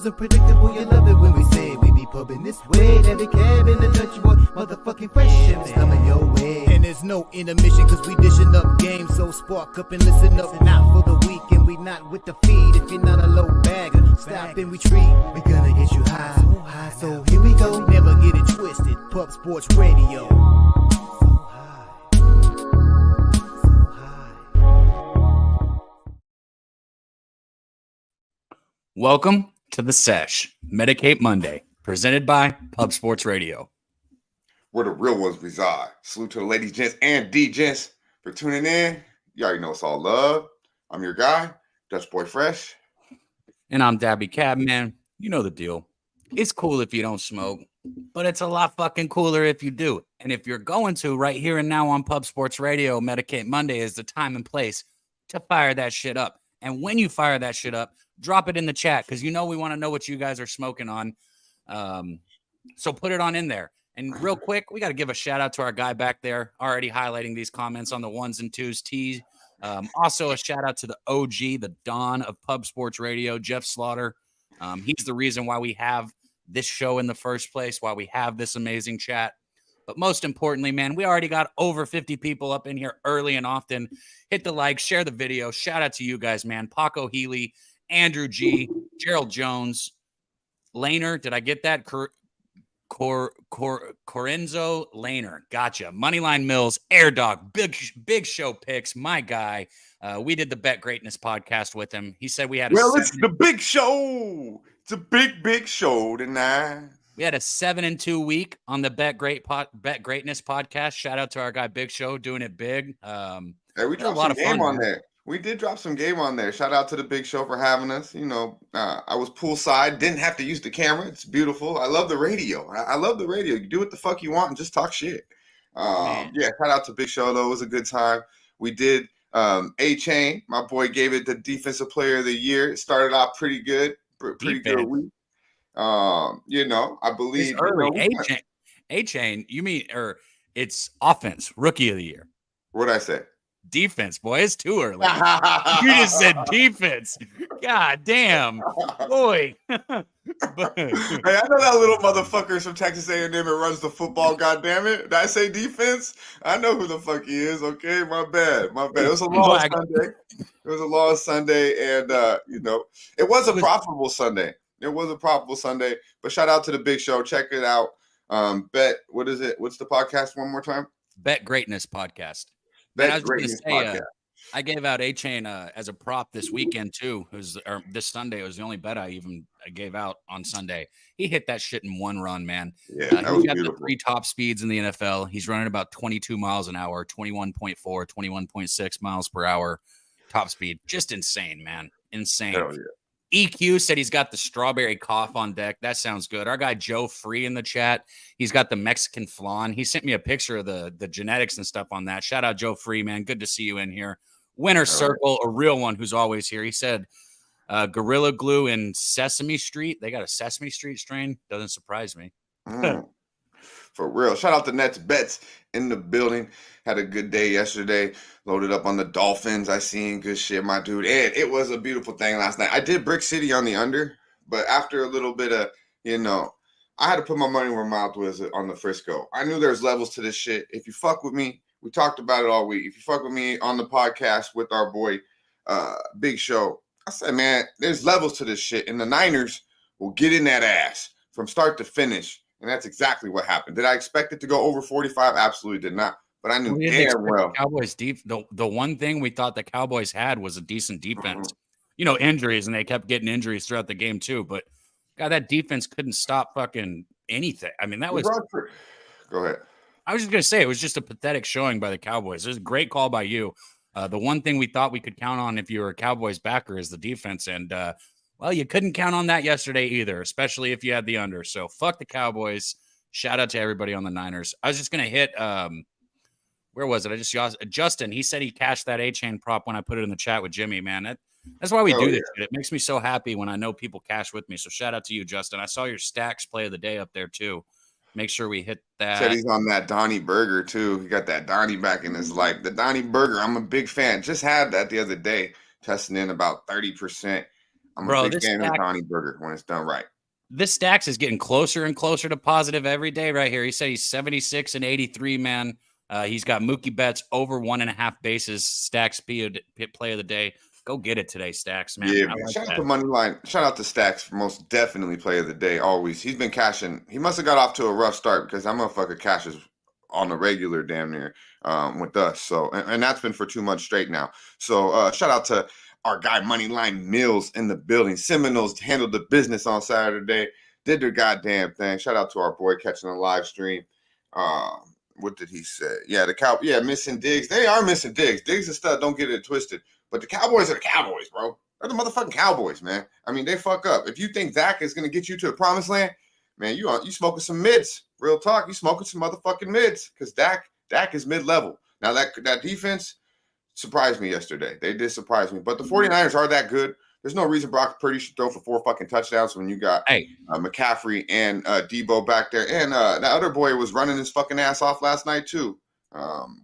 is unpredictable. You love it when we say we be pubbing this way. Daby Cab in the country boy, motherfucking fresh shit is coming your way. And there's no intermission cause we dishing up games. So spark up and listen up. Not for the week and we not with the feed. If you're not a low bagger, stop and retreat. We gonna get you high. So here we go. Never get it twisted. Pub Sports Radio. Welcome to the Sesh, Medicate Monday, presented by Pub Sports Radio. Where the real ones reside. Salute to the ladies, gents, and D-gents for tuning in. You already know it's all love. I'm your guy, Dutch Boy Fresh. And I'm Daby Cab, man. You know the deal. It's cool if you don't smoke, but it's a lot fucking cooler if you do. And if you're going to, right here and now on Pub Sports Radio, Medicate Monday is the time and place to fire that shit up. And when you fire that shit up, drop it in the chat because you know we want to know what you guys are smoking on. So put it on in there. And real quick, we got to give a shout out to our guy back there already highlighting these comments on the ones and twos T's. Also a shout out to the OG, the Don of Pub Sports Radio, Jeff Slaughter. He's the reason why we have this show in the first place, why we have this amazing chat. But most importantly, man, we already got over 50 people up in here early and often. Hit the like, share the video. Shout out to you guys, man. Paco Healy, Andrew G, Gerald Jones, Laner. Did I get that? Corenzo Laner. Gotcha. Moneyline Mills, Air Dog, big show picks. My guy. We did the Bet Greatness podcast with him. He said we had it's the big show. It's a big show tonight. We had a 7-2 week on the Bet Greatness podcast. Shout out to our guy Big Show doing it big. Hey, we dropped some game on there. We did drop some game on there. Shout out to the Big Show for having us. You know, I was poolside, didn't have to use the camera. It's beautiful. I love the radio. I love the radio. You do what the fuck you want and just talk shit. Yeah, shout out to Big Show though. It was a good time. We did HTOWN. My boy gave it the Defensive Player of the Year. It started out pretty good. Pretty good week. You know, I believe HTOWN, you mean, or it's offense, Rookie of the Year. What'd I say? Defense, boy, it's too early. You just said defense. God damn, boy. Hey, I know that little motherfucker's from Texas A&M and runs the football. God damn it! Did I say defense? I know who the fuck he is. Okay, my bad. It was a long Sunday. It was a long Sunday, and you know, it was a profitable Sunday. But shout out to the Big Show. Check it out. What is it? What's the podcast one more time? Bet Greatness podcast. I gave out HTOWN as a prop this weekend too. This Sunday. It was the only bet I gave out on Sunday. He hit that shit in one run, man. Yeah, he's got the 3 top speeds in the NFL. He's running about 22 miles an hour, 21.4, 21.6 miles per hour top speed. Just insane, man. Insane. Hell yeah. EQ said he's got the strawberry cough on deck. That sounds good. Our guy Joe Free in the chat. He's got the Mexican flan. He sent me a picture of the genetics and stuff on that. Shout out Joe Free, man. Good to see you in here. Winter Circle, a real one who's always here. He said Gorilla Glue in Sesame Street. They got a Sesame Street strain. Doesn't surprise me. For real. Shout out to Nets Bets in the building. Had a good day yesterday. Loaded up on the Dolphins. I seen good shit, my dude. And it was a beautiful thing last night. I did Brick City on the under, but after a little bit of, you know, I had to put my money where my mouth was on the Frisco. I knew there's levels to this shit. If you fuck with me, we talked about it all week. If you fuck with me on the podcast with our boy Big Show, I said, man, there's levels to this shit. And the Niners will get in that ass from start to finish. And that's exactly what happened. Did I expect it to go over 45? Absolutely did not. But I knew damn well. Cowboys the one thing we thought the Cowboys had was a decent defense. You know, injuries, and they kept getting injuries throughout the game too. But God, that defense couldn't stop fucking anything. I mean, that was. Go ahead. I was just gonna say it was just a pathetic showing by the Cowboys. It was a great call by you. The one thing we thought we could count on if you were a Cowboys backer is the defense, and well, you couldn't count on that yesterday either, especially if you had the under. So fuck the Cowboys. Shout out to everybody on the Niners. I was just gonna hit. Where was it? Justin. He said he cashed that HTOWN prop when I put it in the chat with Jimmy. Man, that's why we do this. It makes me so happy when I know people cash with me. So shout out to you, Justin. I saw your stacks play of the day up there too. Make sure we hit that. Said he's on that Donnie burger too. He got that Donnie back in his life. The Donnie burger, I'm a big fan. Just had that the other day, testing in about 30%. I'm a Bro, big this fan of stack, Donnie Burger when it's done right. this Stacks is getting closer and closer to positive every day right here. He said he's 76 and 83, man. He's got Mookie Betts over 1.5 bases. Stacks play of the day. Go get it today, Stacks, man. Yeah, I man. like Shout out that. to Moneyline. Shout out to Stacks for most definitely play of the day. Always. He's been cashing. He must have got off to a rough start because that motherfucker cashes on the regular damn near with us. So, and that's been for 2 months straight now. So, shout out to our guy Moneyline Mills in the building. Seminoles handled the business on Saturday. Did their goddamn thing. Shout out to our boy catching a live stream. What did he say? Yeah, the cow. Yeah, missing Diggs. They are missing Diggs. Diggs is stud. Don't get it twisted. But the Cowboys are the Cowboys, bro. They're the motherfucking Cowboys, man. I mean, they fuck up. If you think Dak is gonna get you to the promised land, man, you smoking some mids. Real talk, you smoking some motherfucking mids because Dak is mid-level. Now that defense surprised me yesterday. They did surprise me. But the 49ers are that good. There's no reason Brock Purdy should throw for 4 fucking touchdowns when you got McCaffrey and Debo back there. And that other boy was running his fucking ass off last night too.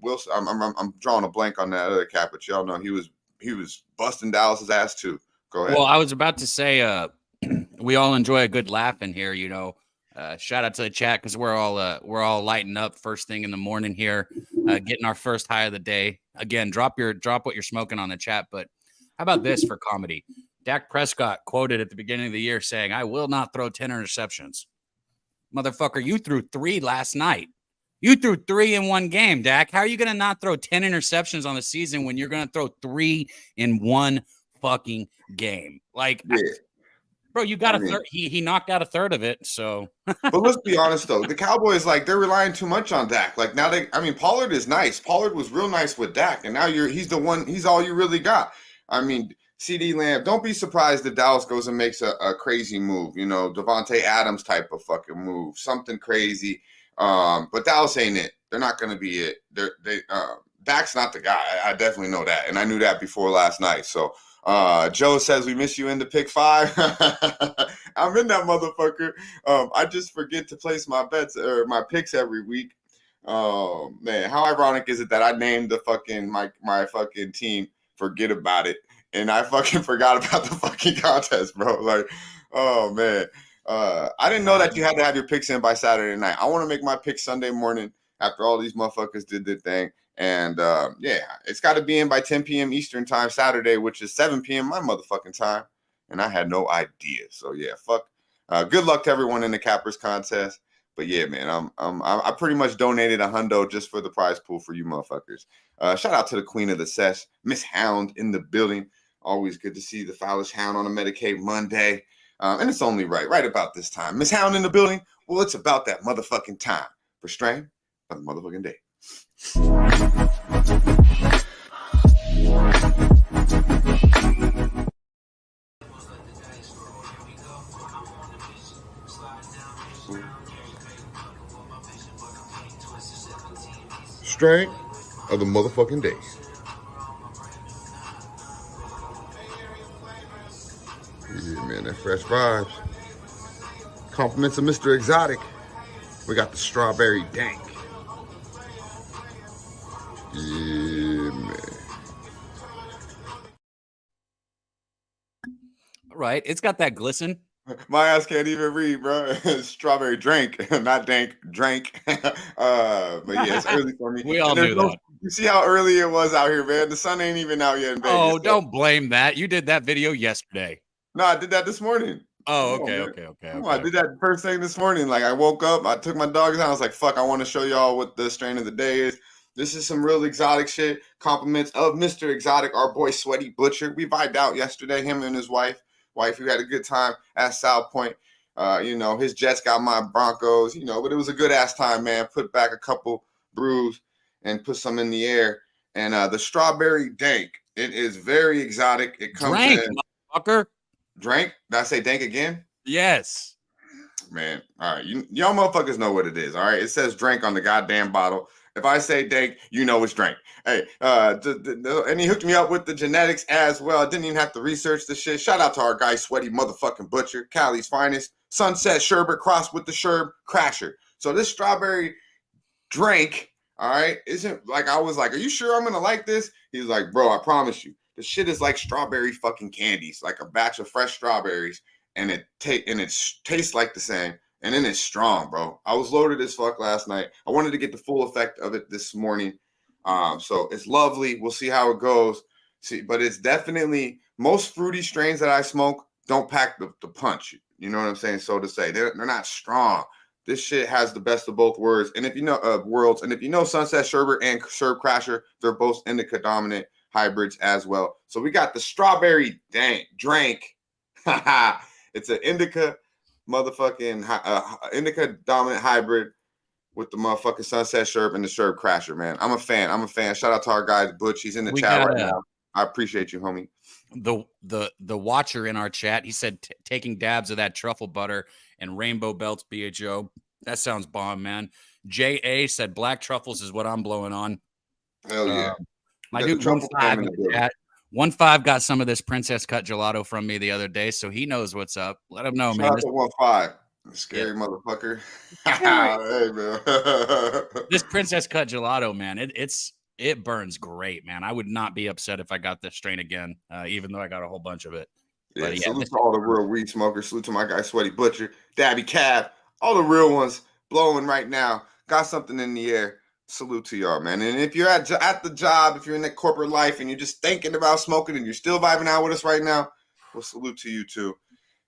Wilson, I'm drawing a blank on that other cat, but y'all know he was busting Dallas's ass too. Go ahead. Well, I was about to say we all enjoy a good laugh in here, shout out to the chat because we're all lighting up first thing in the morning here, getting our first high of the day. Again, drop what you're smoking on the chat. But how about this for comedy? Dak Prescott quoted at the beginning of the year saying, "I will not throw 10 interceptions." Motherfucker, you threw 3 last night. You threw 3 in one game, Dak. How are you going to not throw 10 interceptions on the season when you're going to throw 3 in one fucking game? Like, yeah. Bro, you got a third. He knocked out a third of it. So, but let's be honest though, the Cowboys they're relying too much on Dak. Like now Pollard is nice. Pollard was real nice with Dak, and now he's all you really got. I mean, CD Lamb. Don't be surprised if Dallas goes and makes a crazy move. Devontae Adams type of fucking move, something crazy. But Dallas ain't it. They're not going to be it. Dak's not the guy. I definitely know that, and I knew that before last night. So. Joe says we miss you in the pick 5. I'm in that motherfucker. I just forget to place my bets or my picks every week. Oh man, how ironic is it that I named the fucking my fucking team, forget about it, and I fucking forgot about the fucking contest, bro. Like, oh man. I didn't know that you had to have your picks in by Saturday night. I want to make my picks Sunday morning after all these motherfuckers did their thing. And, it's got to be in by 10 p.m. Eastern time Saturday, which is 7 p.m. my motherfucking time. And I had no idea. So, yeah, fuck. Good luck to everyone in the Cappers contest. But, yeah, man, I pretty much donated $100 just for the prize pool for you motherfuckers. Shout out to the queen of the Sesh, Miss Hound in the building. Always good to see the foolish hound on a Medicate Monday. And it's only right about this time. Miss Hound in the building. Well, it's about that motherfucking time. For Strain, by the motherfucking day. Strain of the motherfucking day. Yeah, man, that fresh vibes. Compliments of Mr. Exotic. We got the strawberry dank. Yeah, man. Right. It's got that glisten. My ass can't even read, bro. Strawberry drink, not dank, drank. But yeah, it's early for me. We all knew that. You see how early it was out here, man? The sun ain't even out yet in Vegas. Oh, don't blame that. You did that video yesterday. No, I did that this morning. Oh, okay. I did that first thing this morning. Like, I woke up, I took my dogs out. I was like, fuck, I want to show y'all what the strain of the day is. This is some real exotic shit. Compliments of Mr. Exotic, our boy Sweaty Butcher. We vibed out yesterday, him and his wife. We had a good time at South Point. His Jets got my Broncos, but it was a good ass time, man. Put back a couple brews and put some in the air. And the strawberry dank, it is very exotic. It comes Drank, in. Motherfucker. Drank? Did I say dank again? Yes. Man, all right. Y'all motherfuckers know what it is, all right? It says drink on the goddamn bottle. If I say dank, you know it's drink. Hey, and he hooked me up with the genetics as well. I didn't even have to research the shit. Shout out to our guy, Sweaty Motherfucking Butcher, Cali's finest. Sunset Sherbet crossed with the Sherb Crasher. So this strawberry drink, all right, isn't like I was like, are you sure I'm going to like this? He's like, bro, I promise you. The shit is like strawberry fucking candies, like a batch of fresh strawberries, and it tastes like the same. And then it's strong, bro. I was loaded as fuck last night. I wanted to get the full effect of it this morning. So it's lovely. We'll see how it goes. But it's definitely most fruity strains that I smoke don't pack the punch. You know what I'm saying? So to say, they're not strong. This shit has the best of both worlds. And if you know worlds, and if you know Sunset Sherbet and Sherb Crasher, they're both indica dominant hybrids as well. So we got the strawberry drink. It's an indica motherfucking indica dominant hybrid with the motherfucking Sunset Sherb and the Sherb Crasher, man. I'm a fan. Shout out to our guy Butch. He's in the chat right now. I appreciate you, homie. The watcher in our chat, he said taking dabs of that truffle butter and rainbow belts, BHO. That sounds bomb, man. J.A. said black truffles is what I'm blowing on. Hell yeah. My dude 1-5 in the chat. 1-5 got some of this princess cut gelato from me the other day, so he knows what's up. Let him know, man. Shout out to 1-5. Scary motherfucker. Hey, man. This princess cut gelato, man, it burns great, man. I would not be upset if I got this strain again, even though I got a whole bunch of it. Yeah, salute to all the real weed smokers. Salute to my guy Sweaty Butcher, Daby Cab, all the real ones blowing right now. Got something in the air. Salute to y'all, man. And if you're at the job, if you're in that corporate life and you're just thinking about smoking and you're still vibing out with us right now, well, salute to you too.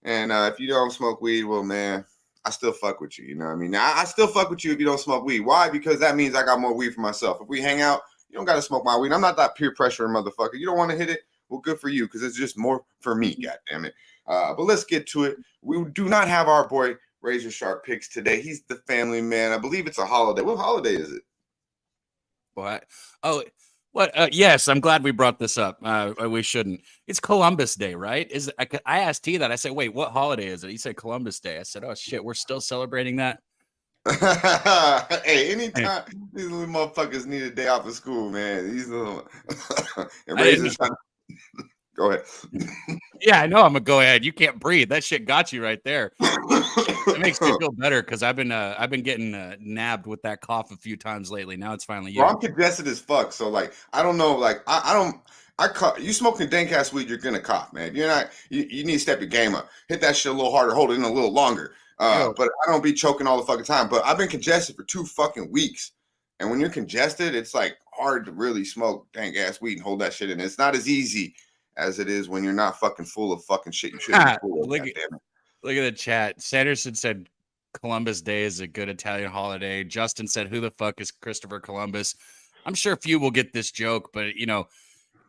And if you don't smoke weed, well, man, I still fuck with you. You know what I mean? I still fuck with you if you don't smoke weed. Why? Because that means I got more weed for myself. If we hang out, you don't got to smoke my weed. I'm not that peer pressure motherfucker. You don't want to hit it? Well, good for you because it's just more for me, goddammit. But let's get to it. We do not have our boy Razor Sharp Picks today. He's the family man. I believe it's a holiday. What holiday is it? What? Oh, what? Yes, I'm glad we brought this up. We shouldn't. It's Columbus Day, right? I asked T that. I said, wait, what holiday is it? He said Columbus Day. I said, oh shit, we're still celebrating that. Hey, anytime these little motherfuckers need a day off of school, man. These little Go ahead. Yeah, I know. I'm gonna go ahead. You can't breathe. That shit got you right there. It makes me feel better because I've been getting nabbed with that cough a few times lately. Now it's finally you. Well, I'm congested as fuck. So like, I don't know. Like, I cough. You smoking dank ass weed, you're gonna cough, man. You're not. You need to step your game up. Hit that shit a little harder. Hold it in a little longer. But I don't be choking all the fucking time. But I've been congested for 2 fucking weeks. And when you're congested, it's like hard to really smoke dank ass weed and hold that shit in. It's not as easy as it is when you're not fucking full of fucking shit you shouldn't be full of. Look at the chat. Sanderson said Columbus Day is a good Italian holiday. Justin said, who the fuck is Christopher Columbus? I'm sure few will get this joke, but you know,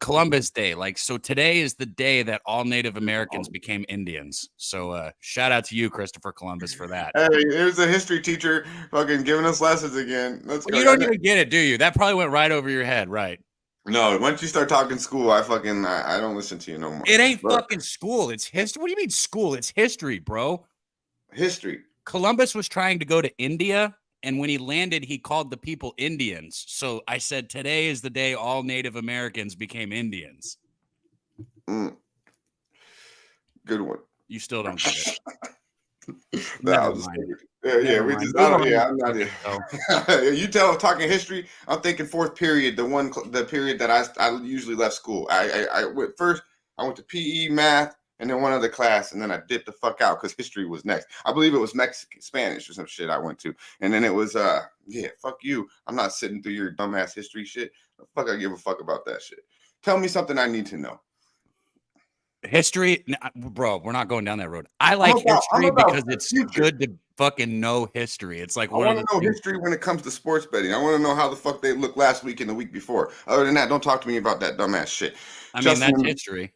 Columbus Day, like, so today is the day that all Native Americans became Indians. So shout out to you, Christopher Columbus, for that. Hey, there's a history teacher fucking giving us lessons again. Let's go. You don't even get it, do you? That probably went right over your head, right? No, once you start talking school, I don't listen to you no more. It ain't fucking school. It's history. What do you mean school? It's history, bro. History. Columbus was trying to go to India, and when he landed, he called the people Indians. So I said, today is the day all Native Americans became Indians. Good one. You still don't get it. I'm not here. You tell talking history, I'm thinking 4th period, the period that I usually left school. I went first, I went to PE, math, and then one other class, and then I dipped the fuck out because history was next. I believe it was Mexican, Spanish or some shit I went to. And then it was fuck you. I'm not sitting through your dumbass history shit. The fuck I give a fuck about that shit. Tell me something I need to know. History, bro, we're not going down that road. I like history because it's good to fucking know history. It's like I want to know history when it comes to sports betting. I want to know how the fuck they looked last week and the week before. Other than that, don't talk to me about that dumbass shit. Mean, that's history.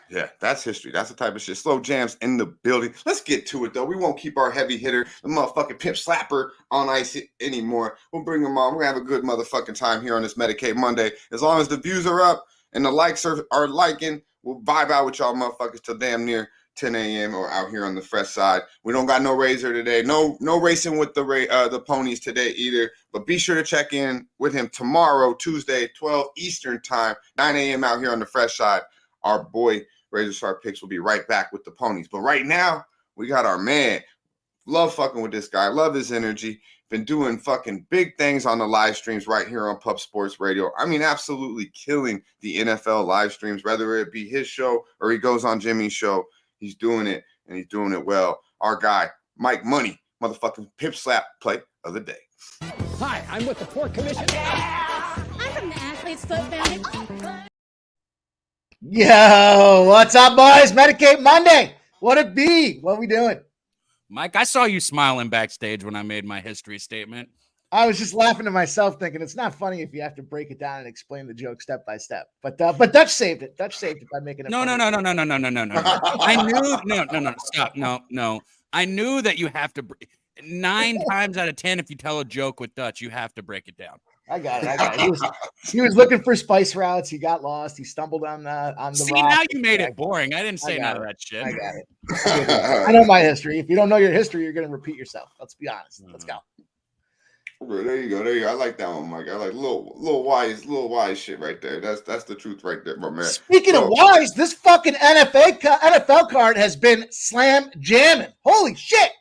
Yeah, that's history. That's the type of shit. Slow jams in the building. Let's get to it, though. We won't keep our heavy hitter, the motherfucking pimp slapper, on ice anymore. We'll bring him on. We're going to have a good motherfucking time here on this Medicate Monday. As long as the views are up and the likes are liking, we'll vibe out with y'all motherfuckers till damn near 10 a.m. or out here on the fresh side. We don't got no razor today. No racing with the ponies today either. But be sure to check in with him tomorrow, Tuesday, 12 Eastern time, 9 a.m. out here on the fresh side. Our boy Razor Sharp Picks will be right back with the ponies. But right now, we got our man. Love fucking with this guy. Love his energy. been doing fucking big things on the live streams right here on Pub Sports Radio. I mean, absolutely killing the NFL live streams, whether it be his show or he goes on Jimmy's show. He's doing it, and he's doing it well. Our guy, Mike Money, motherfucking pip slap play of the day. Hi, I'm with the Port Commission. I'm from the Athlete's Foot Foundation. Yo, what's up, boys? Medicate Monday. What it be? What we doing? Mike, I saw you smiling backstage when I made my history statement. I was just laughing to myself, thinking it's not funny if you have to break it down and explain the joke step by step. But Dutch saved it. Dutch saved it by making it. No. I knew. Stop. No. I knew that you have to. 9 times out of 10, if you tell a joke with Dutch, you have to break it down. I got it. He was looking for spice routes. He got lost. He stumbled on the See, rock. now you made it boring. I didn't say none of that shit. I got it. I know my history. If you don't know your history, you're going to repeat yourself. Let's be honest. Let's go. There you go. I like that one, Mike. I like little wise shit right there. That's the truth right there, my man. Speaking of wise, this fucking NFL card has been slam jamming. Holy shit.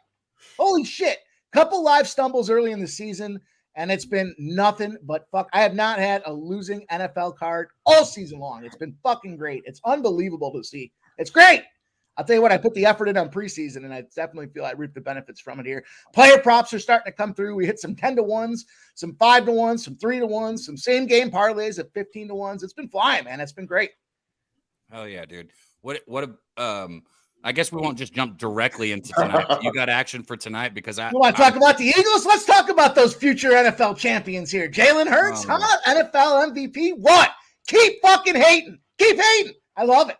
Couple live stumbles early in the season, and it's been nothing but fuck. I have not had a losing NFL card all season long. It's been fucking great. It's unbelievable to see. It's great. I'll tell you what, I put the effort in on preseason, and I definitely feel I reap the benefits from it here. Player props are starting to come through. We hit some 10-1s, some 5-1s, some 3-1s, some same game parlays at 15-1s. It's been flying, man. It's been great. Hell yeah, dude. I guess we won't just jump directly into tonight. You got action for tonight because You want to talk about the Eagles? Let's talk about those future NFL champions here. Jalen Hurts, NFL MVP. What? Keep fucking hating. Keep hating. I love it.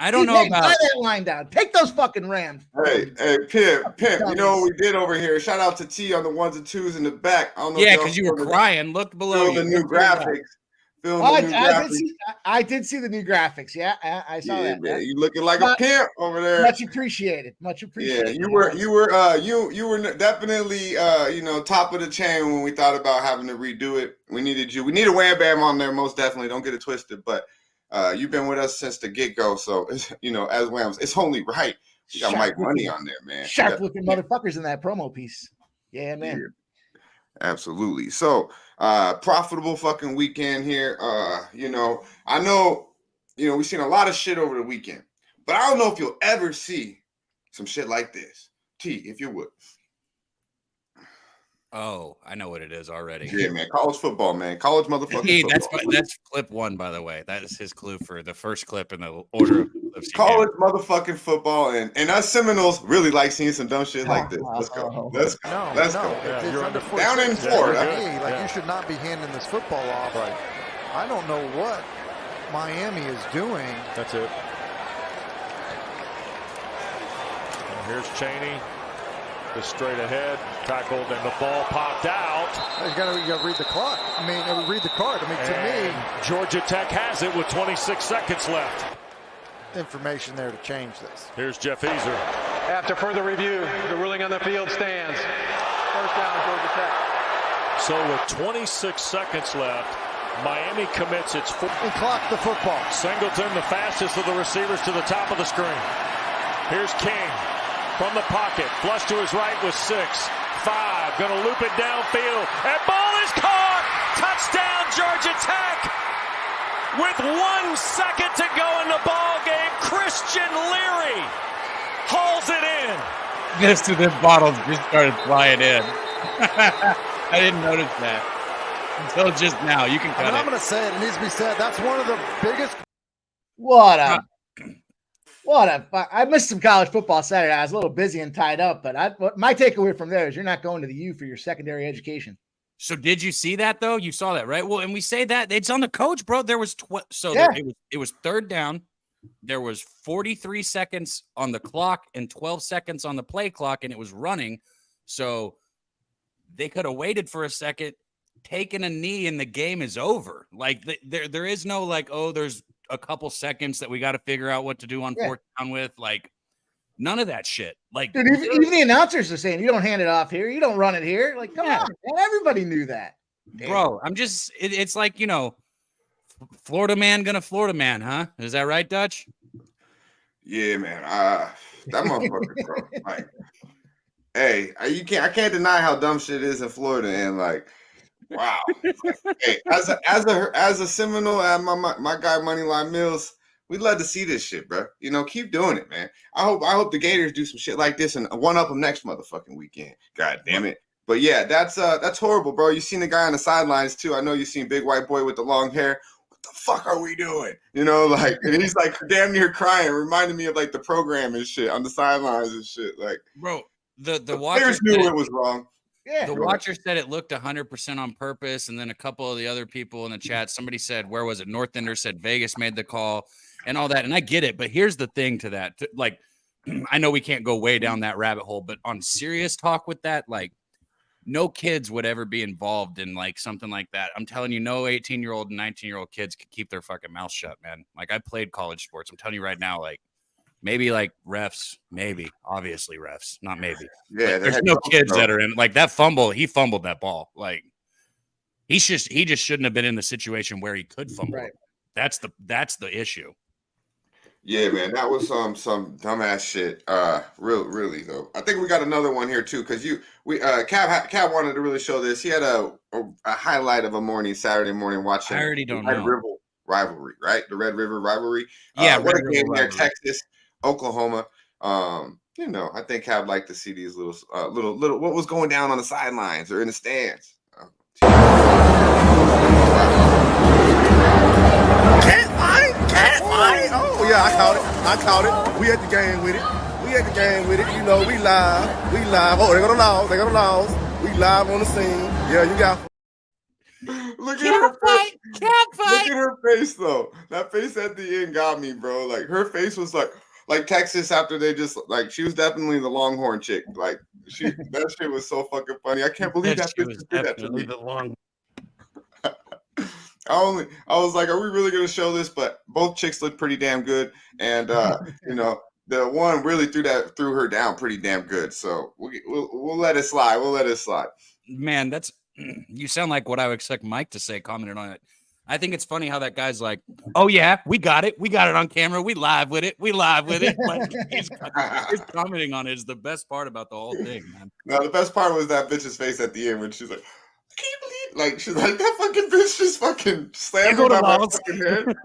I don't know about that line down. Take those fucking Rams. Hey, Pimp. You know what we did over here? Shout out to T on the 1s and 2s in the back. I don't know because you were crying. Look below the new graphics. I did see the new graphics. Yeah, I saw that. Man, you looking like a pimp over there. Much appreciated. Yeah, you were definitely top of the chain when we thought about having to redo it. We needed you. We need a Wham Bam on there, most definitely. Don't get it twisted, but you've been with us since the get-go, so as Whams, it's only right. You got Mike Money on there, man. Sharp-looking motherfuckers in that promo piece. Yeah, man. Yeah. Absolutely. So, profitable fucking weekend here. I know, we've seen a lot of shit over the weekend, but I don't know if you'll ever see some shit like this. T, if you would. Oh, I know what it is already. Yeah, man. College football, man. College motherfucking football. That's clip 1, by the way. That is his clue for the first clip in the order of college motherfucking football, and us Seminoles really like seeing some dumb shit like this. Let's go. Let's go. Yeah, you're under down in Florida. You should not be handing this football off. Right. I don't know what Miami is doing. That's it. And here's Chaney. Just straight ahead, tackled, and the ball popped out. You got to read the clock. Read the card. To me, Georgia Tech has it with 26 seconds left. Information there to change this. Here's Jeff Easer. After further review, the ruling on the field stands. First down, Georgia Tech. So with 26 seconds left, Miami commits its and clock the football. Singleton, the fastest of the receivers, to the top of the screen. Here's King. From the pocket, flush to his right with 6, 5, gonna loop it downfield, and ball is caught! Touchdown, Georgia Tech! With 1 second to go in the ball game, Christian Leary hauls it in. This to this bottle just started flying in. I didn't notice that until just now. You can cut it. I'm gonna say it needs to be said. That's one of the biggest. What I missed some college football Saturday. I was a little busy and tied up, but my takeaway from there is you're not going to the U for your secondary education. So did you see that though? You saw that, right? Well, and we say that it's on the coach, bro. There was it was third down. There was 43 seconds on the clock and 12 seconds on the play clock, and it was running. So they could have waited for a second, taken a knee, and the game is over. Like there is no there's a couple seconds that we got to figure out what to do on fourth down with. Like none of that shit. Like, dude, even the announcers are saying you don't hand it off here, you don't run it here. Like, come on, man. Everybody knew that. Damn. Bro, I'm just it's like, Florida man gonna Florida man, huh? Is that right, Dutch? Yeah, man. That motherfucker, bro. Like, Hey, I can't deny how dumb shit is in Florida, and like, wow. Hey, as a Seminole, my guy Moneyline Mills, we'd love to see this shit, bro. You know, keep doing it, man. I hope the Gators do some shit like this and one up them next motherfucking weekend. God damn it. But yeah, that's horrible, bro. You seen the guy on the sidelines too. I know you seen Big White Boy with the long hair. What the fuck are we doing? You know, like, and he's like damn near crying, reminding me of like the program and shit on the sidelines and shit. Like, bro, the players knew it was wrong. Yeah, the watcher said it looked 100% on purpose, and then a couple of the other people in the chat, somebody said, where was it? North Ender said Vegas made the call and all that, and I get it, but here's the thing to that. Like, I know we can't go way down that rabbit hole, but on serious talk with that, like, no kids would ever be involved in, like, something like that. I'm telling you, no 18-year-old and 19-year-old kids could keep their fucking mouth shut, man. Like, I played college sports. I'm telling you right now, like, maybe like refs, maybe obviously refs, not maybe. Yeah, there's no kids that are in like that fumble. He fumbled that ball. Like he just shouldn't have been in the situation where he could fumble. Right. That's the issue. Yeah, man, that was some dumbass shit. Really though. I think we got another one here too, because Cab wanted to really show this. He had a highlight of a Saturday morning watching. I already don't Red know. River rivalry, right? The Red River rivalry. Yeah, what a game there, Texas. Oklahoma. You know, I think I'd like to see these little what was going down on the sidelines or in the stands. Can't fight. Oh yeah, I caught it. We at the game with it. You know, we live. Oh, they're gonna lose. We live on the scene. Yeah, you got. Look at her face. Look at her face though. That face at the end got me, bro. Like her face was like Texas after they just like she was definitely the Longhorn chick. Like that shit was so fucking funny. I can't believe that bitch did that to me. I was like, are we really gonna show this? But both chicks look pretty damn good, and you know the one really threw her down pretty damn good. So we'll let it slide. We'll let it slide. Man, you sound like what I would expect Mike to say, commented on it. I think it's funny how that guy's like, oh, yeah, we got it. We got it on camera. We live with it. Like, he's commenting on it is the best part about the whole thing, man. No, the best part was that bitch's face at the end when she's like, I can't believe, like, she's like, that fucking bitch just fucking slammed on my fucking head.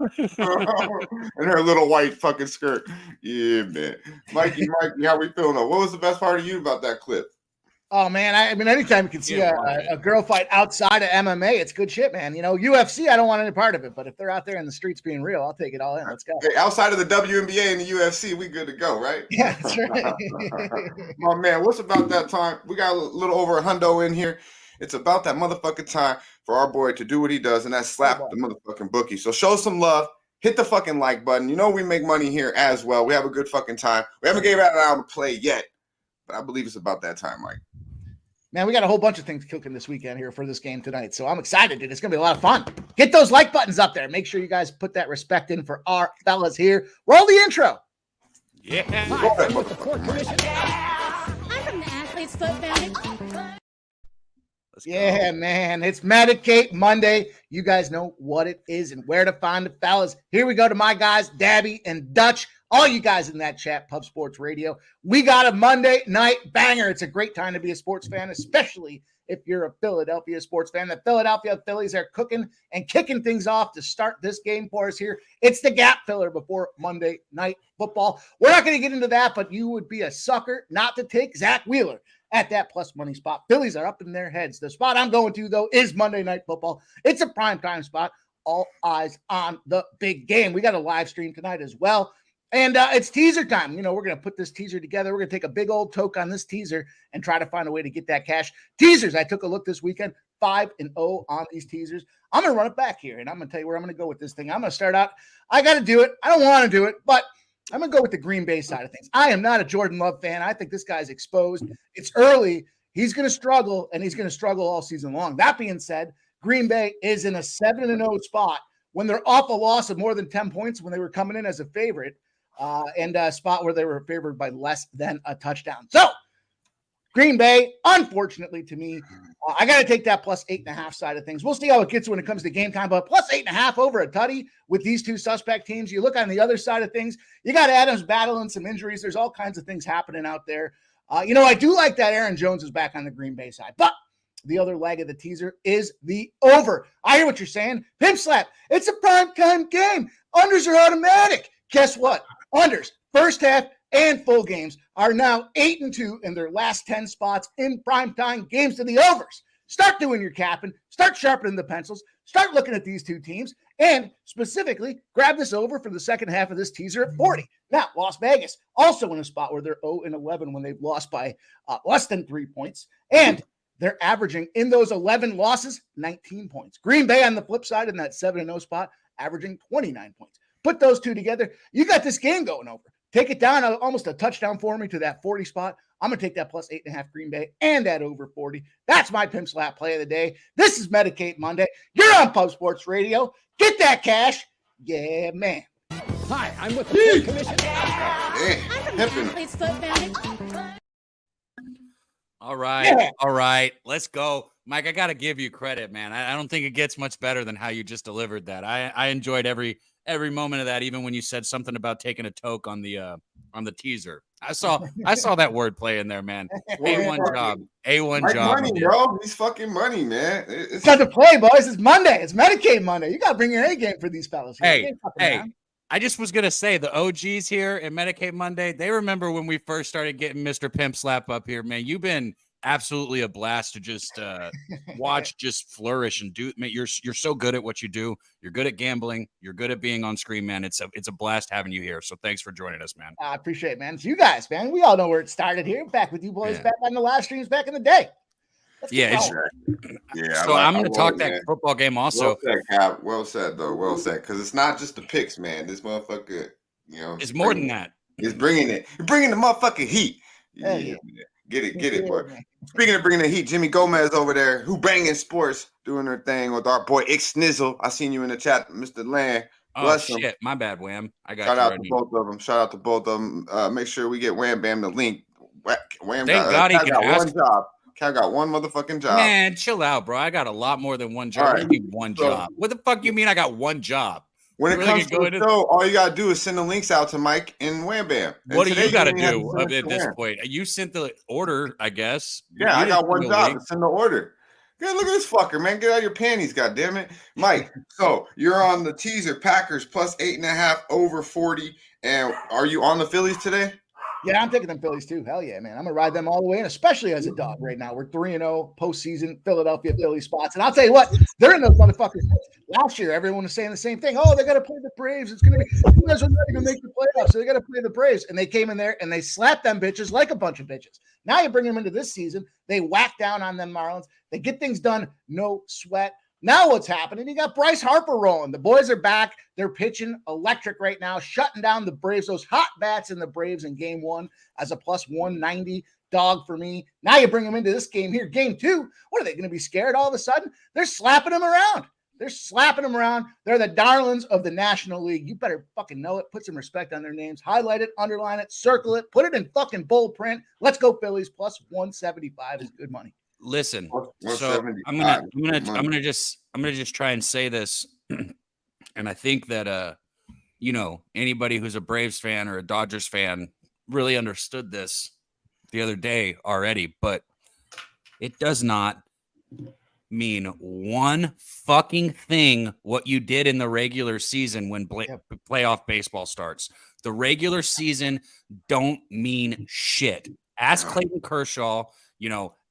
And her little white fucking skirt. Yeah, man. Mikey, how we feeling though? What was the best part of you about that clip? Oh, man, I mean, anytime you can see a girl fight outside of MMA, it's good shit, man. You know, UFC, I don't want any part of it, but if they're out there in the streets being real, I'll take it all in. Let's go. Hey, outside of the WNBA and the UFC, we good to go, right? Yeah, that's right. My man, what's about that time? We got a little over a hundo in here. It's about that motherfucking time for our boy to do what he does, and that's slap the motherfucking bookie. So show some love. Hit the fucking like button. You know we make money here as well. We have a good fucking time. We haven't gave out an hour to play yet, but I believe it's about that time, Mike. Man, we got a whole bunch of things cooking this weekend here for this game tonight. So I'm excited, dude. It's going to be a lot of fun. Get those like buttons up there. Make sure you guys put that respect in for our fellas here. Roll the intro. Yeah. Hi, I'm with the Port Commission. I'm from the Athlete's Foot Foundation. Yeah, man. It's Medicate Monday. You guys know what it is and where to find the fellas. Here we go to my guys, Dabby and Dutch. All you guys in that chat, Pub Sports Radio. We got a Monday night banger. It's a great time to be a sports fan, especially if you're a Philadelphia sports fan. The Philadelphia Phillies are cooking and kicking things off to start this game for us here. It's the gap filler before Monday Night Football. We're not going to get into that, but you would be a sucker not to take Zach Wheeler at that plus money spot. Phillies are up in their heads. The spot I'm going to, though, is Monday Night Football. It's a primetime spot. All eyes on the big game. We got a live stream tonight as well. And it's teaser time. You know, we're going to put this teaser together. We're going to take a big old toke on this teaser and try to find a way to get that cash. Teasers, I took a look this weekend, 5-0 on these teasers. I'm going to run it back here, and I'm going to tell you where I'm going to go with this thing. I'm going to start out. I got to do it. I don't want to do it, but I'm going to go with the Green Bay side of things. I am not a Jordan Love fan. I think this guy's exposed. It's early. He's going to struggle, and he's going to struggle all season long. That being said, Green Bay is in a 7-0 spot when they're off a loss of more than 10 points when they were coming in as a favorite. And a spot where they were favored by less than a touchdown. So, Green Bay, unfortunately to me, I got to take that plus 8.5 side of things. We'll see how it gets when it comes to game time, but plus 8.5 over a tutty with these two suspect teams. You look on the other side of things, you got Adams battling some injuries. There's all kinds of things happening out there. I do like that Aaron Jones is back on the Green Bay side, but the other leg of the teaser is the over. I hear what you're saying. Pimp slap. It's a primetime game. Unders are automatic. Guess what? Unders, first half and full games, are now 8-2 in their last 10 spots in primetime games to the overs. Start doing your capping. Start sharpening the pencils. Start looking at these two teams. And specifically, grab this over for the second half of this teaser at 40. Now, Las Vegas, also in a spot where they're 0-11 when they've lost by less than 3 points. And they're averaging in those 11 losses, 19 points. Green Bay on the flip side in that 7-0 spot, averaging 29 points. Put those two together. You got this game going over. Take it down almost a touchdown for me to that 40 spot. I'm going to take that plus 8.5 Green Bay and that over 40. That's my pimp slap play of the day. This is Medicate Monday. You're on Pub Sports Radio. Get that cash. Yeah, man. Hi, I'm with the commission. I'm from the Athlete's Foot Foundation. All right. Yeah. All right. Let's go. Mike, I got to give you credit, man. I don't think it gets much better than how you just delivered that. I enjoyed every moment of that, even when you said something about taking a toke on the teaser. I saw that wordplay in there, man. A1 job. A1 job. Money, bro. He's fucking money, man. It's time to play, boys. It's Monday. It's Medicate Monday. You got to bring your A game for these fellas. Hey, I just was going to say the OGs here in Medicate Monday, they remember when we first started getting Mr. Pimp Slap up here, man. You've been absolutely a blast to just watch just flourish and do. Man, you're so good at what you do. You're good at gambling. You're good at being on screen, man. It's a blast having you here. So thanks for joining us, man. I appreciate it, man. It's you guys, man. We all know where it started here. Back with you boys, back on the live streams back in the day. Yeah. So I'm going to talk that football game also. Well said, Cap. Well said, though. Well said. Because it's not just the picks, man. This motherfucker, it's more than that. He's bringing it. He's bringing the motherfucking heat. Yeah. Get it, boy. Speaking of bringing the heat, Jimmy Gomez over there, who banging sports, doing her thing with our boy Ix Snizzle. I seen you in the chat, Mr. Land. Bless him. Shit, my bad, Wham. I got Shout out to both of them. Shout out to both of them. Make sure we get Wham Bam the link. Wham God he got one job. Cal got one motherfucking job. Man, chill out, bro. I got a lot more than one job. Right. One job. What the fuck you mean I got one job? When it comes to the show, all you got to do is send the links out to Mike and Wham Bam. And what do you got to do at this point? You sent the order, I guess. Yeah, I got one job to send the order. Good, look at this fucker, man. Get out of your panties, goddammit. Mike, so you're on the teaser, Packers plus 8.5 over 40. And are you on the Phillies today? Yeah, I'm taking them Phillies too. Hell yeah, man. I'm going to ride them all the way in, especially as a dog right now. We're 3-0 postseason Philadelphia Phillies spots. And I'll tell you what, they're in those motherfuckers. Last year, everyone was saying the same thing. Oh, they got to play the Braves. It's going to be – you guys are not going to make the playoffs, so they got to play the Braves. And they came in there and they slapped them bitches like a bunch of bitches. Now you bring them into this season. They whack down on them Marlins. They get things done, no sweat. Now what's happening? You got Bryce Harper rolling. The boys are back. They're pitching electric right now, shutting down the Braves. Those hot bats in the Braves in game one as a plus 190 dog for me. Now you bring them into this game here. Game two, what are they going to be scared all of a sudden? They're slapping them around. They're slapping them around. They're the darlings of the National League. You better fucking know it. Put some respect on their names. Highlight it, underline it, circle it, put it in fucking bold print. Let's go Phillies. Plus 175 is good money. Listen, so I'm gonna just try and say this, and I think that anybody who's a Braves fan or a Dodgers fan really understood this the other day already, but it does not mean one fucking thing what you did in the regular season when playoff baseball starts. The regular season don't mean shit. Ask Clayton Kershaw,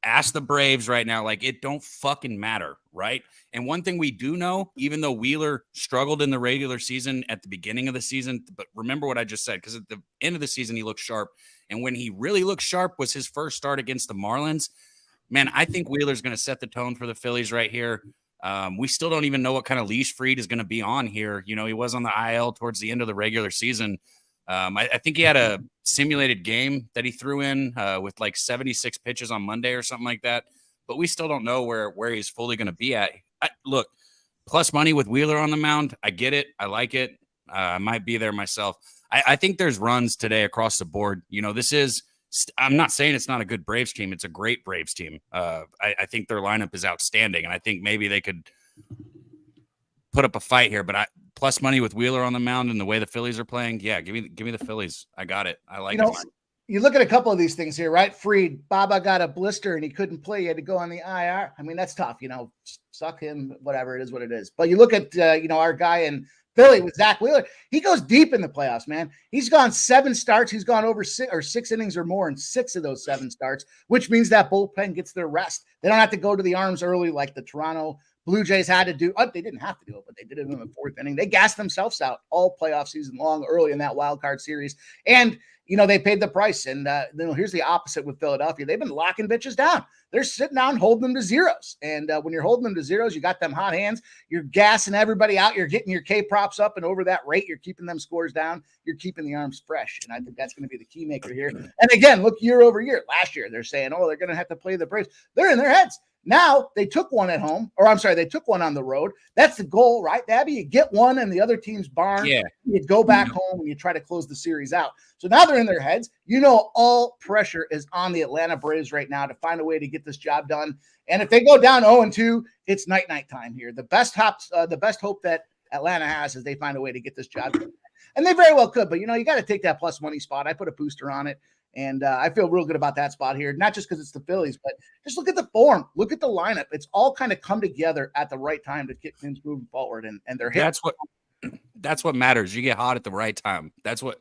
ask the Braves right now. Like, it don't fucking matter, right? And one thing we do know, even though Wheeler struggled in the regular season at the beginning of the season, but remember what I just said, because at the end of the season, he looked sharp. And when he really looked sharp was his first start against the Marlins. Man, I think Wheeler's going to set the tone for the Phillies right here. We still don't even know what kind of leash Fried is going to be on here. He was on the IL towards the end of the regular season. I think he had a simulated game that he threw in with like 76 pitches on Monday or something like that. But we still don't know where he's fully going to be at. Look, plus money with Wheeler on the mound. I get it. I like it. I might be there myself. I think there's runs today across the board. I'm not saying it's not a good Braves team. It's a great Braves team. I think their lineup is outstanding. And I think maybe they could put up a fight here, but plus money with Wheeler on the mound and the way the Phillies are playing. Yeah, give me the Phillies. I got it. I like it. You look at a couple of these things here, right? Freed, Baba got a blister and he couldn't play. He had to go on the IR. I mean, that's tough, suck him, whatever. It is what it is. But you look at, our guy in Philly with Zach Wheeler. He goes deep in the playoffs, man. He's gone 7 starts. He's gone over 6 innings or more in 6 of those 7 starts, which means that bullpen gets their rest. They don't have to go to the arms early like the Toronto Blue Jays had to do. They didn't have to do it, but they did it in the 4th inning. They gassed themselves out all playoff season long early in that wild card series. And they paid the price. And here's the opposite with Philadelphia. They've been locking bitches down. They're sitting down, holding them to zeros. And when you're holding them to zeros, you got them hot hands. You're gassing everybody out. You're getting your K props up, and over that rate, you're keeping them scores down. You're keeping the arms fresh. And I think that's going to be the key maker here. And again, look year over year. Last year, they're saying, they're going to have to play the Braves. They're in their heads. Now they took one at home, they took one on the road. That's the goal, right, Dabby? You get one in the other team's barn. Yeah. You go back home and you try to close the series out. So now they're in their heads. All pressure is on the Atlanta Braves right now to find a way to get this job done. And if they go down 0-2, it's night time here. The best hope that Atlanta has is they find a way to get this job done. And they very well could, but you got to take that plus money spot. I put a booster on it. And I feel real good about that spot here, not just because it's the Phillies, but just look at the form, look at the lineup. It's all kind of come together at the right time to get things moving forward, and they're hitting. That's what matters. You get hot at the right time. That's what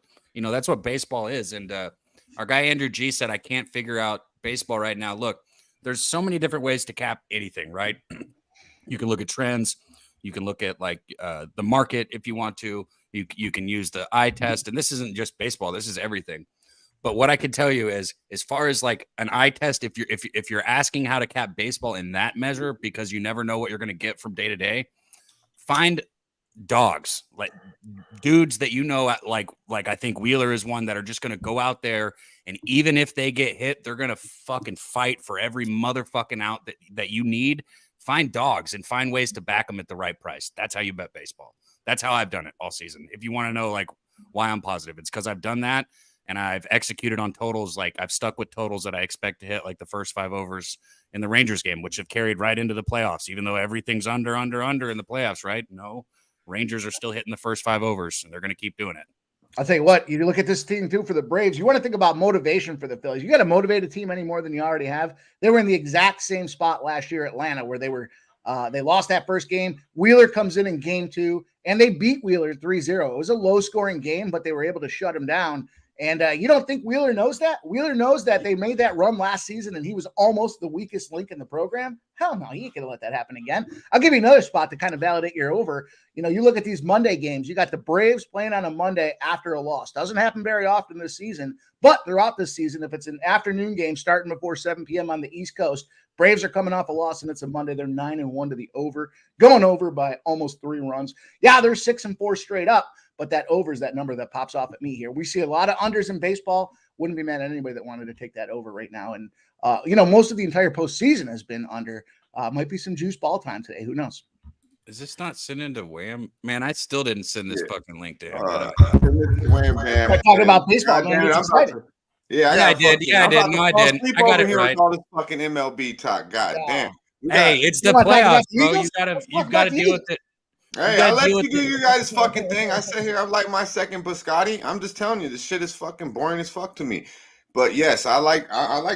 baseball is. And our guy Andrew G said, I can't figure out baseball right now. Look, there's so many different ways to cap anything, right? You can look at trends. You can look at the market if you want to. You can use the eye test, and this isn't just baseball. This is everything. But what I can tell you is, as far as an eye test, if you're asking how to cap baseball in that measure, because you never know what you're going to get from day to day, find dogs, like dudes that like I think Wheeler is one, that are just going to go out there, and even if they get hit, they're going to fucking fight for every motherfucking out that you need. Find dogs and find ways to back them at the right price. That's how you bet baseball. That's how I've done it all season. If you want to know why I'm positive, it's because I've done that. And I've executed on totals. I've stuck with totals that I expect to hit, the first 5 overs in the Rangers game, which have carried right into the playoffs, even though everything's under in the playoffs, right? No, Rangers are still hitting the first 5 overs, and they're going to keep doing it. I'll tell you what, you look at this team too for the Braves. You want to think about motivation for the Phillies. You got to motivate a team any more than you already have. They were in the exact same spot last year, Atlanta, where they lost that first game. Wheeler comes in game 2, and they beat Wheeler 3-0. It was a low-scoring game, but they were able to shut him down. And you don't think Wheeler knows that? Wheeler knows that they made that run last season and he was almost the weakest link in the program. Hell no, he ain't going to let that happen again. I'll give you another spot to kind of validate your over. You look at these Monday games. You got the Braves playing on a Monday after a loss. Doesn't happen very often this season, but throughout this season, if it's an afternoon game starting before 7 p.m. on the East Coast, Braves are coming off a loss and it's a Monday. They're 9-1 to the over, going over by almost 3 runs. Yeah, they're 6-4 straight up. But that over is that number that pops off at me here. We see a lot of unders in baseball. Wouldn't be mad at anybody that wanted to take that over right now. And, most of the entire postseason has been under. Might be some juice ball time today. Who knows? Is this not sending to Wham? Man, I still didn't send this fucking link to him. Wham, man. Talking about baseball, man. I did. I didn't. I got it right. All this fucking MLB talk. God damn. Hey, it's the playoffs, bro. You've got to deal with it. Hey, I let you do you guys fucking thing. I sit here, I'm like my second biscotti. I'm just telling you, this shit is fucking boring as fuck to me. But yes, I like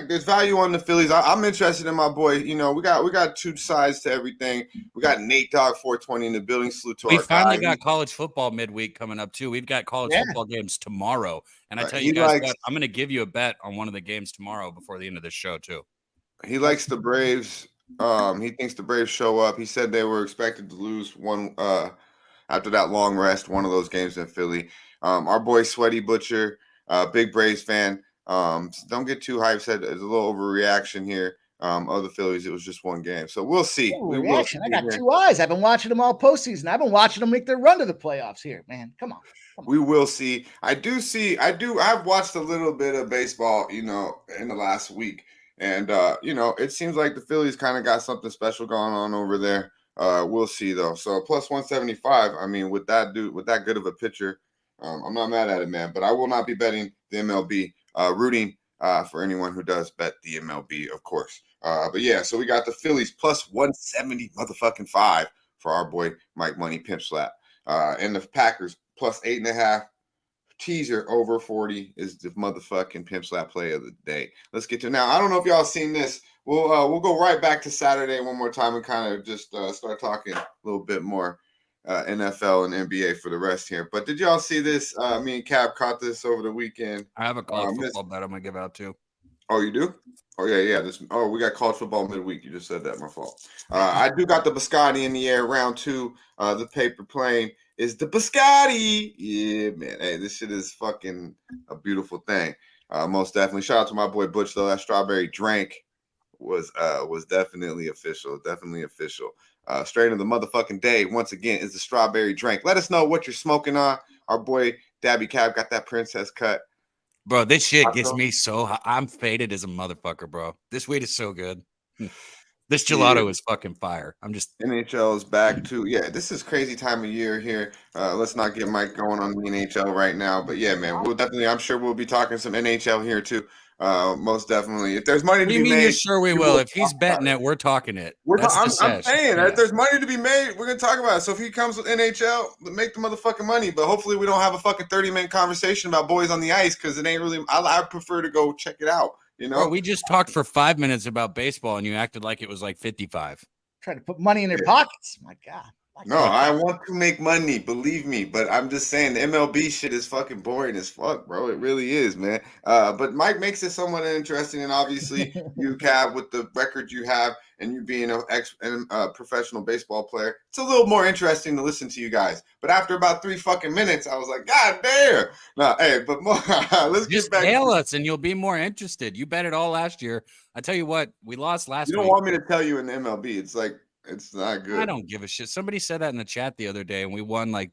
there's value on the Phillies. I'm interested in my boy. We got 2 sides to everything. We got Nate Dogg 420 in the building. Salute to we finally got college football midweek coming up too. We've got college football games tomorrow, and I tell you guys what, I'm going to give you a bet on one of the games tomorrow before the end of this show too. He likes the Braves. He thinks the Braves show up. He said they were expected to lose one after that long rest, one of those games in Philly. Our boy Sweaty Butcher, big Braves fan. Don't get too hyped. Said there's a little overreaction here. Of the Phillies, it was just one game, so we'll see. I got 2 eyes. I've been watching them all postseason. I've been watching them make their run to the playoffs here, man. Come on. We will see. I've watched a little bit of baseball, in the last week. And, it seems like the Phillies kind of got something special going on over there. We'll see, though. So, plus 175, I mean, with that good of a pitcher, I'm not mad at it, man. But I will not be betting the MLB, rooting for anyone who does bet the MLB, of course. But, yeah, so we got the Phillies plus 170 motherfucking 5 for our boy Mike Money Pimp Slap. And the Packers plus 8.5 teaser over 40 is the motherfucking pimp slap play of the day. Let's get to it. Now. I don't know if y'all seen this. We'll go right back to Saturday one more time and kind of just start talking a little bit more NFL and NBA for the rest here. But did y'all see this? Me and Cab caught this over the weekend. I have a college football bet I'm gonna give out too. Oh, you do? Oh yeah. We got college football midweek. You just said that. My fault. I do got the Biscotti in the air. Round 2. The paper plane is the Biscotti. Yeah, man. Hey, this shit is fucking a beautiful thing. Most definitely. Shout out to my boy Butch though. That strawberry drink was definitely official. Definitely official. Straight in the motherfucking day. Once again, is the strawberry drink. Let us know what you're smoking on. Our boy Daby Cab got that princess cut. Bro, this shit gets me so high. I'm faded as a motherfucker, bro. This weed is so good. This gelato is fucking fire. I'm just NHL is back too. Yeah, this is crazy time of year here. Let's not get Mike going on the NHL right now. But yeah, man, I'm sure we'll be talking some NHL here too. Most definitely. If there's money to be made, you're sure we will. If he's betting it, we're talking it. I'm saying if there's money to be made, we're gonna talk about it. So if he comes with NHL, make the motherfucking money. But hopefully we don't have a fucking 30-minute conversation about boys on the ice because it ain't really. I prefer to go check it out. You know, bro, we just talked for 5 minutes about baseball, and you acted like it was like 55. Trying to put money in their pockets. My God. No, I want to make money, believe me. But I'm just saying the MLB shit is fucking boring as fuck, bro. It really is, man. But Mike makes it somewhat interesting, and obviously you, Cab, with the record you have, and you being a professional baseball player, it's a little more interesting to listen to you guys. But after about 3 fucking minutes, I was like, God damn. No, hey, but more, let's just get back. Hail us, and you'll be more interested. You bet it all last year. I tell you what, we lost last week. You don't want me to tell you in the MLB. It's like. It's not good. I don't give a shit. Somebody said that in the chat the other day, and we won like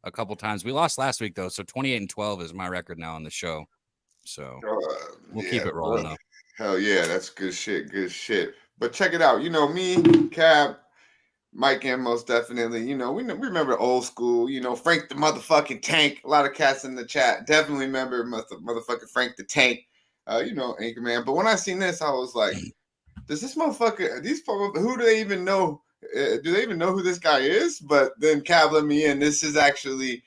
a couple times. We lost last week though, so 28-12 is my record now on the show. So we'll keep it rolling up. Hell yeah, that's good shit. Good shit. But check it out. You know me, Cab, Mike, and most definitely. You know we remember old school. You know Frank the motherfucking Tank. A lot of cats in the chat definitely remember motherfucking Frank the Tank. You know Anchorman. But when I seen this, I was like. Does this motherfucker, who do they even know? Do they even know who this guy is? But then Cab let me in. This is actually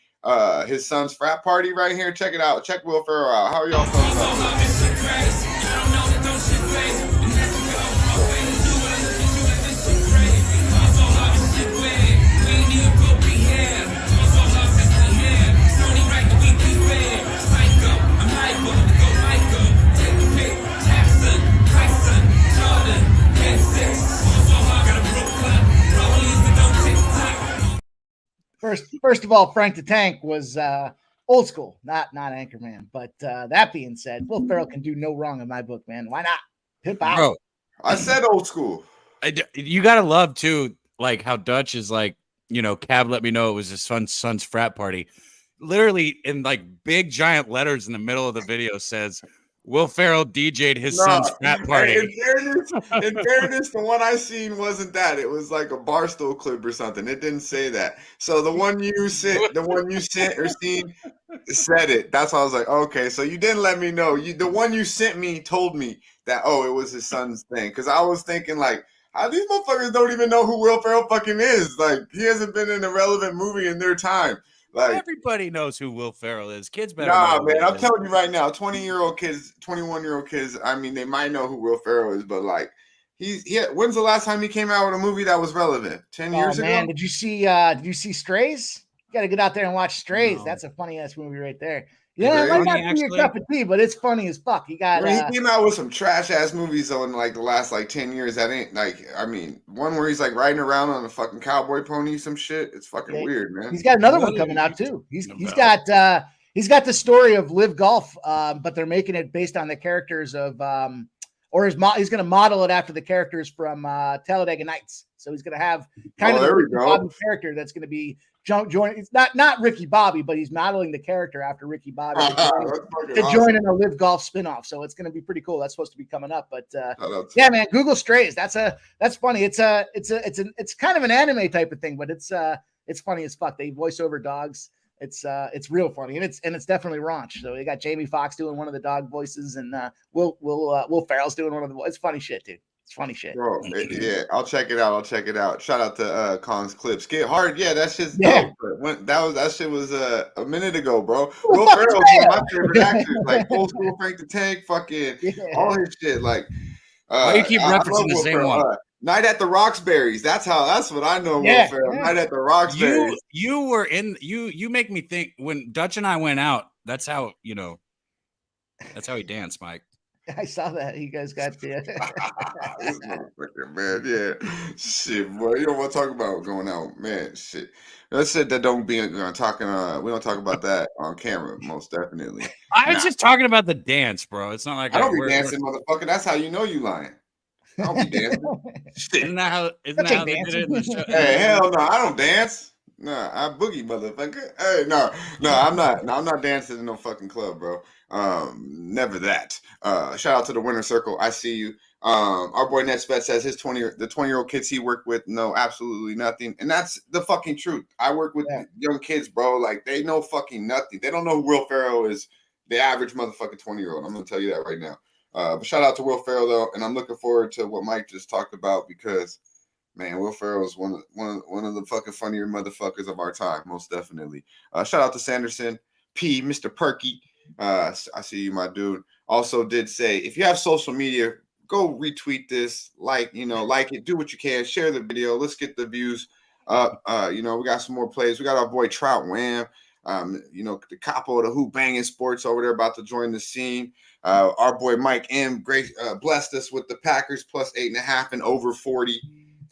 his son's frat party right here. Check it out. Check Will Ferrell out. How are y'all feeling about this? First of all, Frank the Tank was old school, not Anchorman. But that being said, Will Ferrell can do no wrong in my book, man. Why not? Pimp out. Bro, I said old school. You gotta love too, like how Dutch is like, you know, Cab let me know it was his son's frat party. Literally in like big giant letters in the middle of the video says, Will Ferrell DJ'd his son's frat party. In fairness, the one I seen wasn't that. It was like a Barstool clip or something. It didn't say that. So the one you sent or seen said it. That's why I was like, okay. So you didn't let me know. The one you sent me told me that, it was his son's thing. Because I was thinking like, how these motherfuckers don't even know who Will Ferrell fucking is. Like he hasn't been in a relevant movie in their time. Like everybody knows who Will Ferrell is. Kids better. Nah, man, I'm telling you right now, 20-year-old kids, 21-year-old kids. I mean, they might know who Will Ferrell is, but like, when's the last time he came out with a movie that was relevant? 10 years ago. Did you see Strays? You got to get out there and watch Strays. No. That's a funny ass movie right there. Yeah, it might not be your cup of tea, but it's funny as fuck. He came out with some trash ass movies on like the last like 10 years. That ain't like, I mean, one where he's like riding around on a fucking cowboy pony, some shit. It's fucking weird, man. He's got another one coming out too. He's got the story of Live Golf, but they're making it based on the characters of he's going to model it after the characters from Talladega Nights. So he's going to have kind of the character that's going to be join. It's not Ricky Bobby, but he's modeling the character after Ricky Bobby to join in a Live Golf spinoff. So it's going to be pretty cool. That's supposed to be coming up. But yeah, man, Google Strays. That's funny. It's kind of an anime type of thing, but it's funny as fuck. They voice over dogs. It's real funny, and it's definitely raunch. So you got Jamie Foxx doing one of the dog voices, and Will Ferrell's doing one of the. It's funny shit, dude. It's funny shit. Bro, yeah, I'll check it out. Shout out to Kong's Clips. Get hard, yeah, that shit's Yeah. dope. But that shit was a minute ago, bro. Will Ferrell's one of my favorite actors, like old school Frank the Tank, fucking all his shit. Like, why you keep referencing the same one? Night at the Roxbury's. That's what I know. Will Ferrell. Night at the Roxbury's. You were in. You make me think when Dutch and I went out. That's how That's how he danced, Mike. I saw that. You guys got the this motherfucker, man. Yeah, shit, boy. You don't want to talk about going out, man. Shit. That's shit that don't be talking. We don't talk about that on camera, most definitely. I was just talking about the dance, bro. It's not like I don't be dancing, motherfucker. That's how you know you lying. I don't be dancing. Shit. Isn't that how they did it in the show? Hey, hell no, I don't dance. Nah, I boogie, motherfucker. Hey, no, I'm not. No, I'm not dancing in no fucking club, bro. Never that. Shout out to the Winner Circle. I see you. Our boy Netsbet says the 20-year-old kids he worked with know absolutely nothing, and that's the fucking truth. I work with young kids, bro. Like they know fucking nothing. They don't know who Will Ferrell is. The average motherfucking 20-year-old. I'm gonna tell you that right now. But shout out to Will Ferrell though, and I'm looking forward to what Mike just talked about because, man, Will Ferrell is one of the fucking funnier motherfuckers of our time, most definitely. Shout out to Sanderson P, Mr. Perky. I see you, my dude. Also did say if you have social media, go retweet this, like it, do what you can, share the video. Let's get the views up. We got some more plays. We got our boy Trout Wham. The capo of the Hoop Banging Sports over there about to join the scene. Our boy Mike M blessed us with the Packers plus 8.5 and over 40,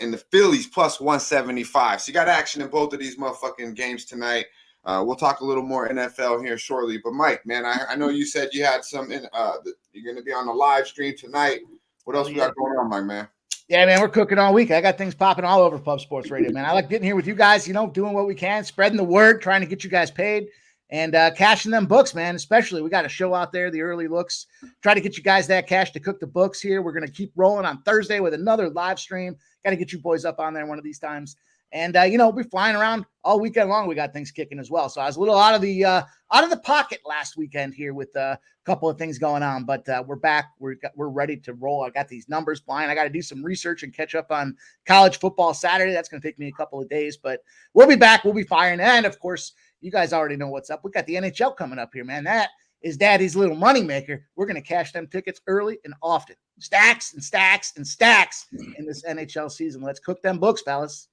and the Phillies plus 175. So you got action in both of these motherfucking games tonight. We'll talk a little more NFL here shortly. But Mike, man, I know you said you had some you're going to be on the live stream tonight. What else we got going on, Mike, man? Yeah, man, we're cooking all week. I got things popping all over Pub Sports Radio, man. I like getting here with you guys, doing what we can, spreading the word, trying to get you guys paid, and cashing them books, man. Especially, we got a show out there, the early looks. Try to get you guys that cash to cook the books here. We're going to keep rolling on Thursday with another live stream. Got to get you boys up on there one of these times. And, we'll be flying around all weekend long. We got things kicking as well. So I was a little out of the pocket last weekend here with a couple of things going on, but we're back. We're ready to roll. I got these numbers flying. I got to do some research and catch up on college football Saturday. That's going to take me a couple of days, but we'll be back. We'll be firing. And of course, you guys already know what's up. We got the NHL coming up here, man. That is Daddy's little moneymaker. We're going to cash them tickets early and often. Stacks and stacks and stacks in this NHL season. Let's cook them books, fellas.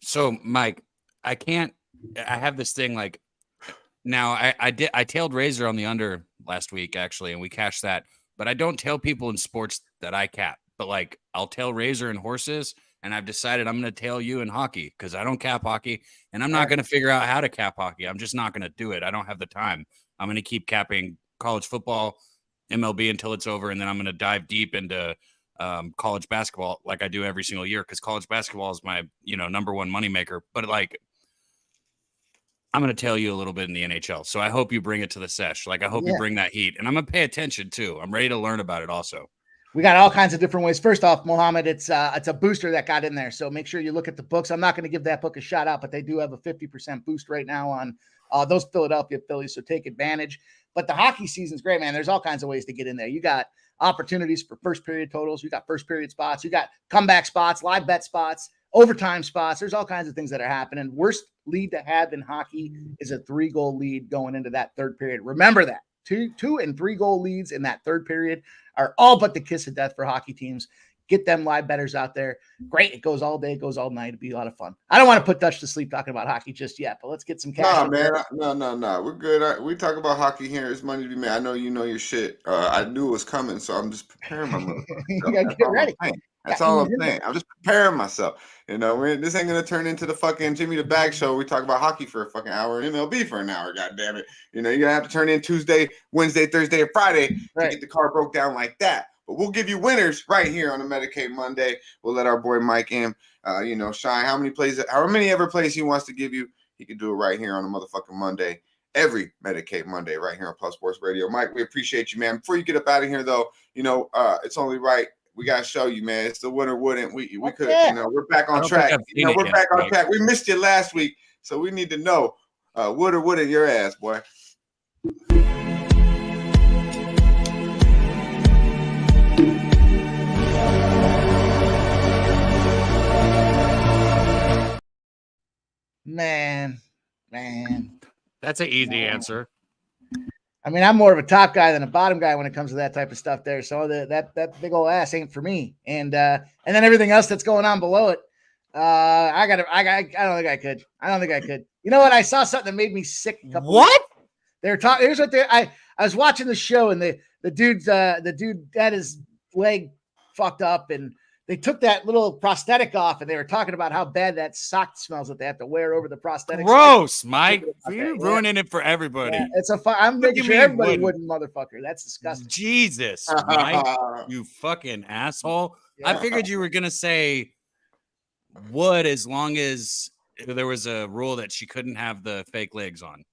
So, Mike, I have this thing like now I tailed Razor on the under last week, actually, and we cashed that. But I don't tell people in sports that I cap. But, like, I'll tail Razor in horses, and I've decided I'm going to tail you in hockey because I don't cap hockey, and I'm not going to figure out how to cap hockey. I'm just not going to do it. I don't have the time. I'm going to keep capping college football, MLB until it's over, and then I'm going to dive deep into college basketball like I do every single year because college basketball is my number one moneymaker. But like I'm going to tell you a little bit in the NHL, so I hope you bring it to the sesh. Like I hope you bring that heat, and I'm going to pay attention too. I'm ready to learn about it also. We got all kinds of different ways. First off, Mohammed, it's a booster that got in there, so make sure you look at the books. I'm not going to give that book a shout out, but they do have a 50% boost right now on those Philadelphia Phillies, so take advantage. But the hockey season's great, man. There's all kinds of ways to get in there. You got opportunities for first period totals. You got first period spots. You got comeback spots, live bet spots, overtime spots. There's all kinds of things that are happening. Worst lead to have in hockey is a 3-goal lead going into that third period. Remember that. 2 and 3 goal leads in that third period are all but the kiss of death for hockey teams. Get them live bettors out there. Great. It goes all day. It goes all night. It'd be a lot of fun. I don't want to put Dutch to sleep talking about hockey just yet, but let's get some cash. Nah, man. No. We're good. We talk about hockey here. There's money to be made. I know you know your shit. I knew it was coming, so I'm just preparing my motherfucker. You got to get ready. That's all I'm saying. I'm just preparing myself. This ain't going to turn into the fucking Jimmy the Bag show. We talk about hockey for a fucking hour and MLB for an hour. God damn it. You're going to have to turn in Tuesday, Wednesday, Thursday, and Friday to get the card broke down like that. But we'll give you winners right here on the Medicate Monday. We'll let our boy Mike M, shine. How many ever plays he wants to give you, he can do it right here on a motherfucking Monday. Every Medicate Monday right here on Plus Sports Radio. Mike, we appreciate you, man. Before you get up out of here, though, it's only right. We got to show you, man. It's the winner wouldn't. We could, we're back on track. We're back on track. We missed you last week, so we need to know would or wouldn't your ass, boy. Man. That's an easy answer. I mean, I'm more of a top guy than a bottom guy when it comes to that type of stuff there. So that big old ass ain't for me. And then everything else that's going on below it, I don't think I could. You know what? I saw something that made me sick a couple weeks ago. They were talking. Here's what I was watching the show, and the dude had his leg fucked up, and they took that little prosthetic off, and they were talking about how bad that sock smells that they have to wear over the prosthetic. Gross, Mike. You're ruining it for everybody. Yeah, it's I'm making sure everybody wouldn't, motherfucker. That's disgusting. Jesus, Mike, you fucking asshole. Yeah. I figured you were going to say would as long as there was a rule that she couldn't have the fake legs on.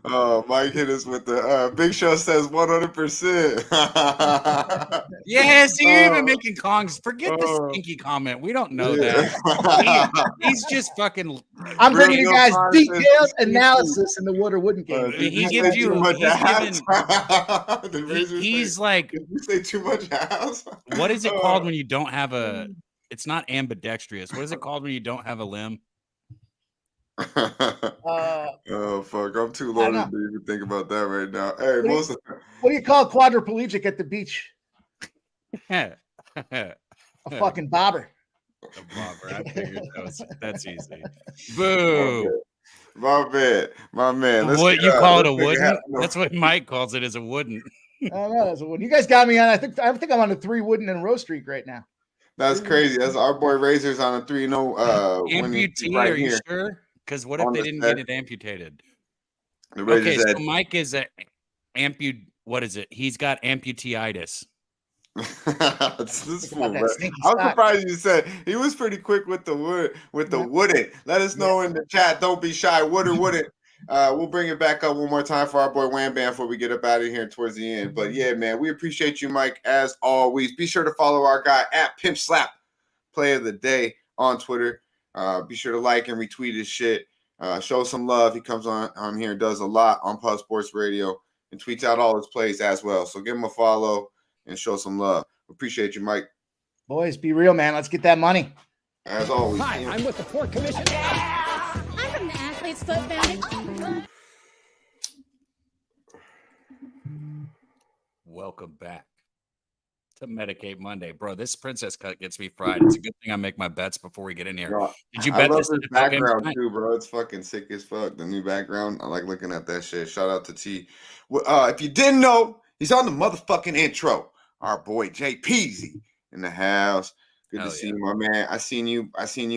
Oh, Mike hit us with the Big Show says 100%. Yeah, so you're even making Kongs. Forget the stinky comment. We don't know that. He's just fucking. I'm bringing you guys detailed analysis in the would or wouldn't game. He gives you. He's like. Did you say too much ass? What is it called when you don't have a? It's not ambidextrous. What is it called when you don't have a limb? Oh fuck! I'm too low to even think about that right now. Hey, what do you call quadriplegic at the beach? A fucking bobber. A bobber. I figured that's easy. Boo. My man. What you call it a wooden? That's what Mike calls it, as a wooden. I don't know. That's a wooden. You guys got me on. I think I'm on a 3 wooden and row streak right now. That's crazy. That's our boy Razor's on a 3-0. Amputee? Right, are you sure? Because what if they didn't get it amputated? Okay, so Mike is what is it? He's got amputeitis. This fool, bro. I'm surprised you said he was pretty quick with the wouldn't. Let us know in the chat. Don't be shy. Would or wouldn't. We'll bring it back up one more time for our boy Wham Band before we get up out of here towards the end. But yeah, man, we appreciate you, Mike, as always. Be sure to follow our guy at Pimp Slap Play of the Day on Twitter. Be sure to like and retweet his shit. Show some love. He comes on here and does a lot on Pub Sports Radio and tweets out all his plays as well. So give him a follow and show some love. Appreciate you, Mike. Boys, be real, man. Let's get that money. As always. Hi, I'm with the Port Commission. I'm from the Athlete's Foot Foundation. Welcome back to Medicate Monday, bro. This princess cut gets me fried. It's a good thing I make my bets before we get in here. Bro, did you bet I love this background too, bro? It's fucking sick as fuck. The new background, I like looking at that shit. Shout out to T. If you didn't know, he's on the motherfucking intro. Our boy Jay Peasy in the house. Good to see you, my man. I seen you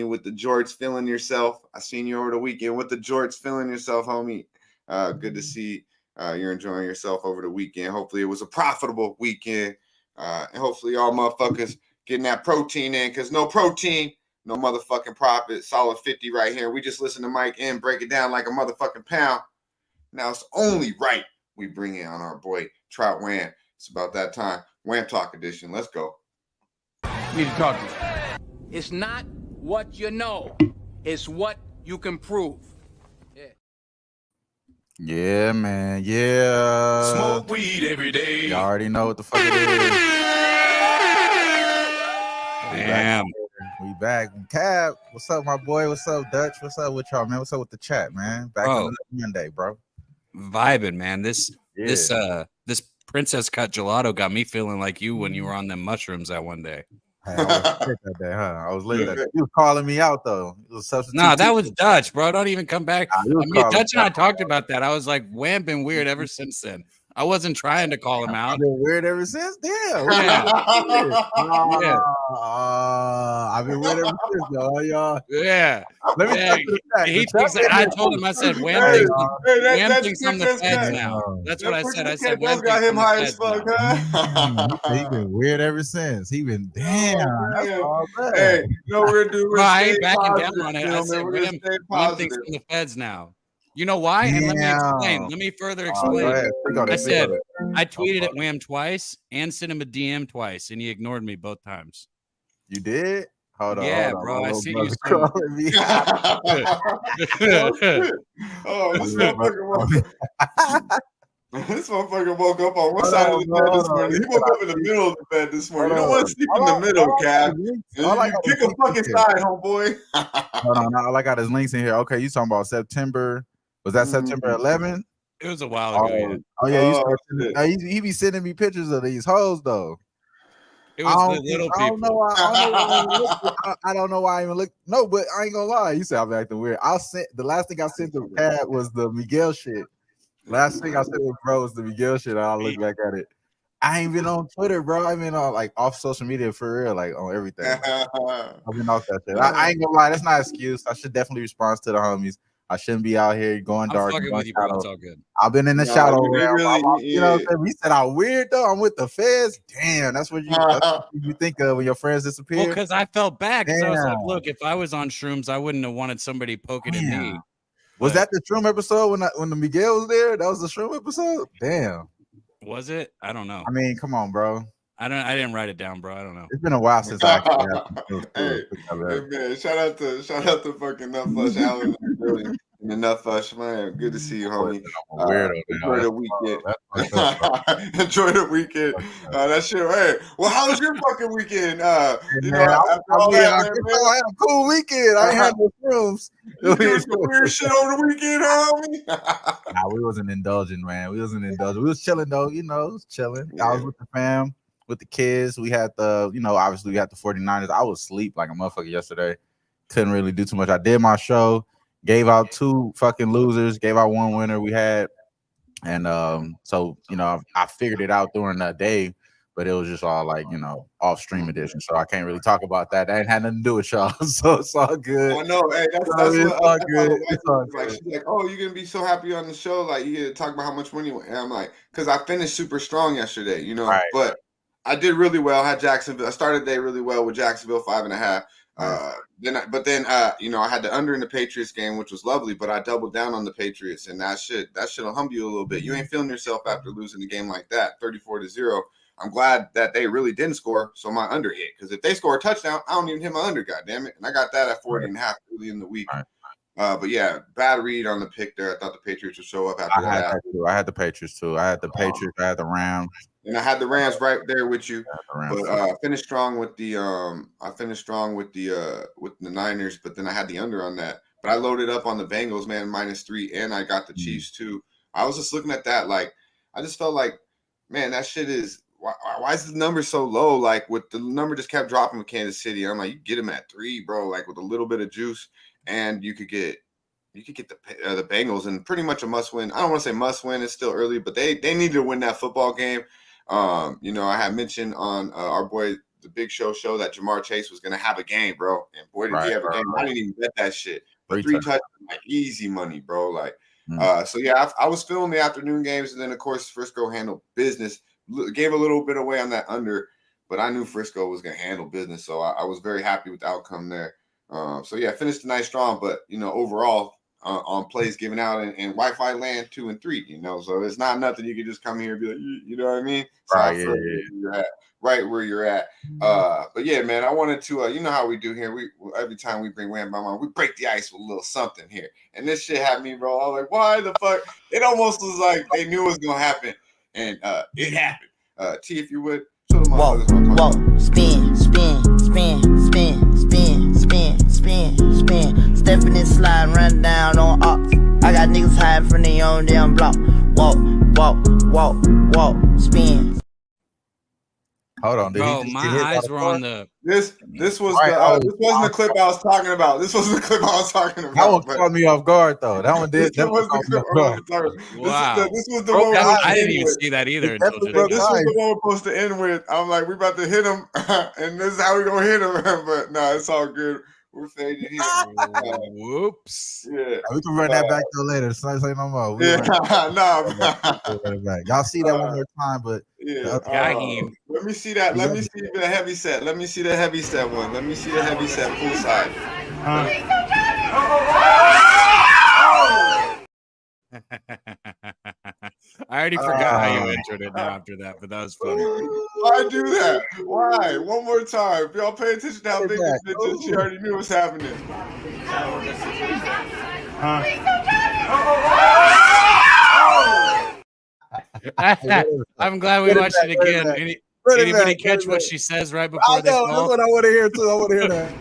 with the jorts feeling yourself. I seen you over the weekend with the jorts feeling yourself, homie. Good to see you're enjoying yourself over the weekend. Hopefully it was a profitable weekend. And hopefully y'all motherfuckers getting that protein in, because no protein, no motherfucking profit. Solid 50 right here. We just listen to Mike and break it down like a motherfucking pound. Now it's only right we bring in on our boy Trout Wham. It's about that time. Wham Talk edition. Let's go. Need to talk to you. It's not what you know. It's what you can prove. Yeah, man. Yeah. Smoke weed every day. You already know what the fuck it is. Damn. We back. Cab, what's up, my boy? What's up, Dutch? What's up with y'all, man? What's up with the chat, man? Back on Monday, bro. Vibing, man. This princess cut gelato got me feeling like you when you were on them mushrooms that one day. Hey, I was sick that day, huh? I was late that day. You was calling me out though. It was substitute. No, that was Dutch, bro. Don't even come back. Dutch and I talked about that. I was like, Wham been weird ever since then. I wasn't trying to call him out. I've been weird ever since. Damn. I've been weird ever since, though, y'all. Yeah. Let me he thinks that I told him, I said, Wham thinks I'm the feds now. That's what I said. I said, Wham got him high as fuck, huh? He been weird ever since. He been Hey, we're doing right backing down on it. I said, Wham thinks I'm the feds now. You know why? And let me explain. Let me further explain. I said I tweeted at Wham twice and sent him a DM twice, and he ignored me both times. You did? Hold on. Yeah, hold on. bro. I see you. Oh, this motherfucker. This motherfucker woke up on one side of the bed this morning. He woke up in the middle of the bed this morning. You don't want to sleep in the middle, Cap. You pick a fucking side, homeboy. Hold on, all I got is links in here. Okay, you talking about September? Was that September 11th? It was a while ago. He be sending me pictures of these hoes though. It was the little people. I don't know why I even look. No, but I ain't gonna lie. You said I'm acting weird. The last thing I sent to Pat was the Miguel shit. Last thing I said to bro was the Miguel shit. I'll look back at it. I ain't been on Twitter, bro. I've been on like off social media for real, like on everything. I've been off that shit. I ain't gonna lie. That's not an excuse. I should definitely respond to the homies. I shouldn't be out here going dark. I'm fucking with you, bro. It's all good. I've been in the shadow realm. You know what I'm saying? We said I'm weird though. I'm with the feds. Damn, that's what you think of when your friends disappear. Well, because I felt bad. Because I was like, look, if I was on shrooms, I wouldn't have wanted somebody poking at me. Was that the shroom episode when the Miguel was there? That was the shroom episode? Damn. Was it? I don't know. I mean, come on, bro. I didn't write it down, bro. I don't know. It's been a while since I hey, man, shout out to fucking Nutflush Allen in the Nutflush, man. Good to see you, homie. Enjoy the weekend. Enjoy the weekend. That shit. Hey, well, how was your fucking weekend? I had a cool weekend. I ain't had no films. You doing some weird shit over the weekend, homie? Nah, we wasn't indulging, man. We was chilling though. You know, chilling. I was with the fam. With the kids, we had obviously we had the 49ers. I was asleep like a motherfucker yesterday. Couldn't really do too much. I did my show, gave out 2 fucking losers, gave out 1 winner we had. And so, I figured it out during that day, but it was just all like, off stream edition. So I can't really talk about that. That ain't had nothing to do with y'all. So it's all good. I know. Hey, that's all good. Like, she's like, oh, you're going to be so happy on the show. Like, you get to talk about how much money. And I'm like, because I finished super strong yesterday, right. But I did really well. I had Jacksonville. I started the day really well with Jacksonville 5.5. Then I had the under in the Patriots game, which was lovely. But I doubled down on the Patriots, and that shit'll humble you a little bit. You ain't feeling yourself after losing a game like that, 34-0. I'm glad that they really didn't score, so my under hit. Because if they score a touchdown, I don't even hit my under. Goddamn it! And I got that at 40.5 early in the week. Right. But yeah, bad read on the pick there. I thought the Patriots would show up after that. I had the Patriots too. I had the Patriots. I had the Rams. And I had the Rams right there with you, but I finished strong with the Niners. But then I had the under on that. But I loaded up on the Bengals, man, -3, and I got the Chiefs too. I was just looking at that, like I just felt like, man, that shit is why is the number so low? Like with the number just kept dropping with Kansas City. I'm like, you get them at 3, bro, like with a little bit of juice, and you could get the Bengals and pretty much a must win. I don't want to say must win; it's still early, but they needed to win that football game. I had mentioned on our boy the Big Show that Jamar Chase was gonna have a game, bro. And boy, did he have a game! I didn't even bet that shit. But 3 touchdowns, like easy money, bro. Like, so yeah, I was feeling the afternoon games, and then of course Frisco handled business. Gave a little bit away on that under, but I knew Frisco was gonna handle business, so I was very happy with the outcome there. So yeah, finished the night strong, but overall. On plays given out in Wi-Fi land 2 and 3, so it's not nothing you can just come here and be like, you know what I mean? Right where you're at. But yeah, man, I wanted to, you know how we do here. We every time we bring Wham Bam on, we break the ice with a little something here. And this shit had me, bro. I was like, why the fuck? It almost was like they knew it was gonna happen, and it happened. T, if you would, show them all. Whoa, spin. Stepping and sliding, run down on ops. I got niggas hiding from their own damn block. Walk, spin. Hold on, bro. My eyes were on the. This wasn't the clip I was talking about. This wasn't the clip I was talking about. That one caught me off guard, though. That one did. That was the clip I was talking about. Wow. This was the one. I didn't even see that either. This was the one we're supposed to end with. I'm like, we about to hit him, and this is how we gonna hit him. But no, it's all good. We're fading here. Whoops. Yeah. We can run that back to later. Say no more. Y'all see that one more time, but let me see that. Let me see the heavy set. Let me see the heavy set one. Let me see the heavy set poolside. I already forgot how you entered it now after that, but that was funny. Why do that? Why? One more time. If y'all pay attention to how big this bitch is, she already knew what's happening. I'm glad we watched it again. Anybody catch what she says right before they fall? That's what I want to hear too. I want to hear that.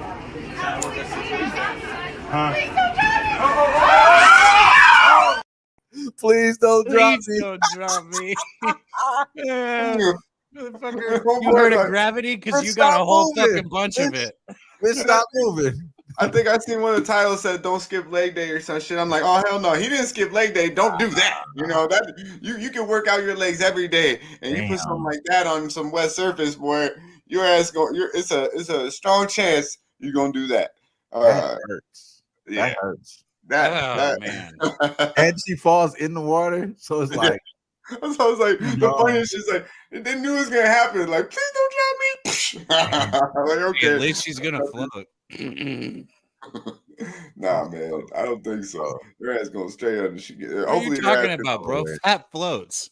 Please don't drop me. Don't drop me. Motherfucker, you heard of gravity because you got a whole fucking bunch of it. Bitch, stop moving. I think I seen one of the titles said "Don't skip leg day" or some shit. I'm like, oh hell no, he didn't skip leg day. Don't do that. You know that you can work out your legs every day, and you put something like that on some wet surface, boy, your ass it's a strong chance you're gonna do that. That hurts. Yeah. That hurts. That man. And she falls in the water, so it's like. So I was like, the funniest is like, they knew it was gonna happen. Like, please don't drop me. Like, okay, at least she's gonna float. Nah, man, I don't think so. Your ass going straight under. She get. What are you talking about, bro? Fat floats.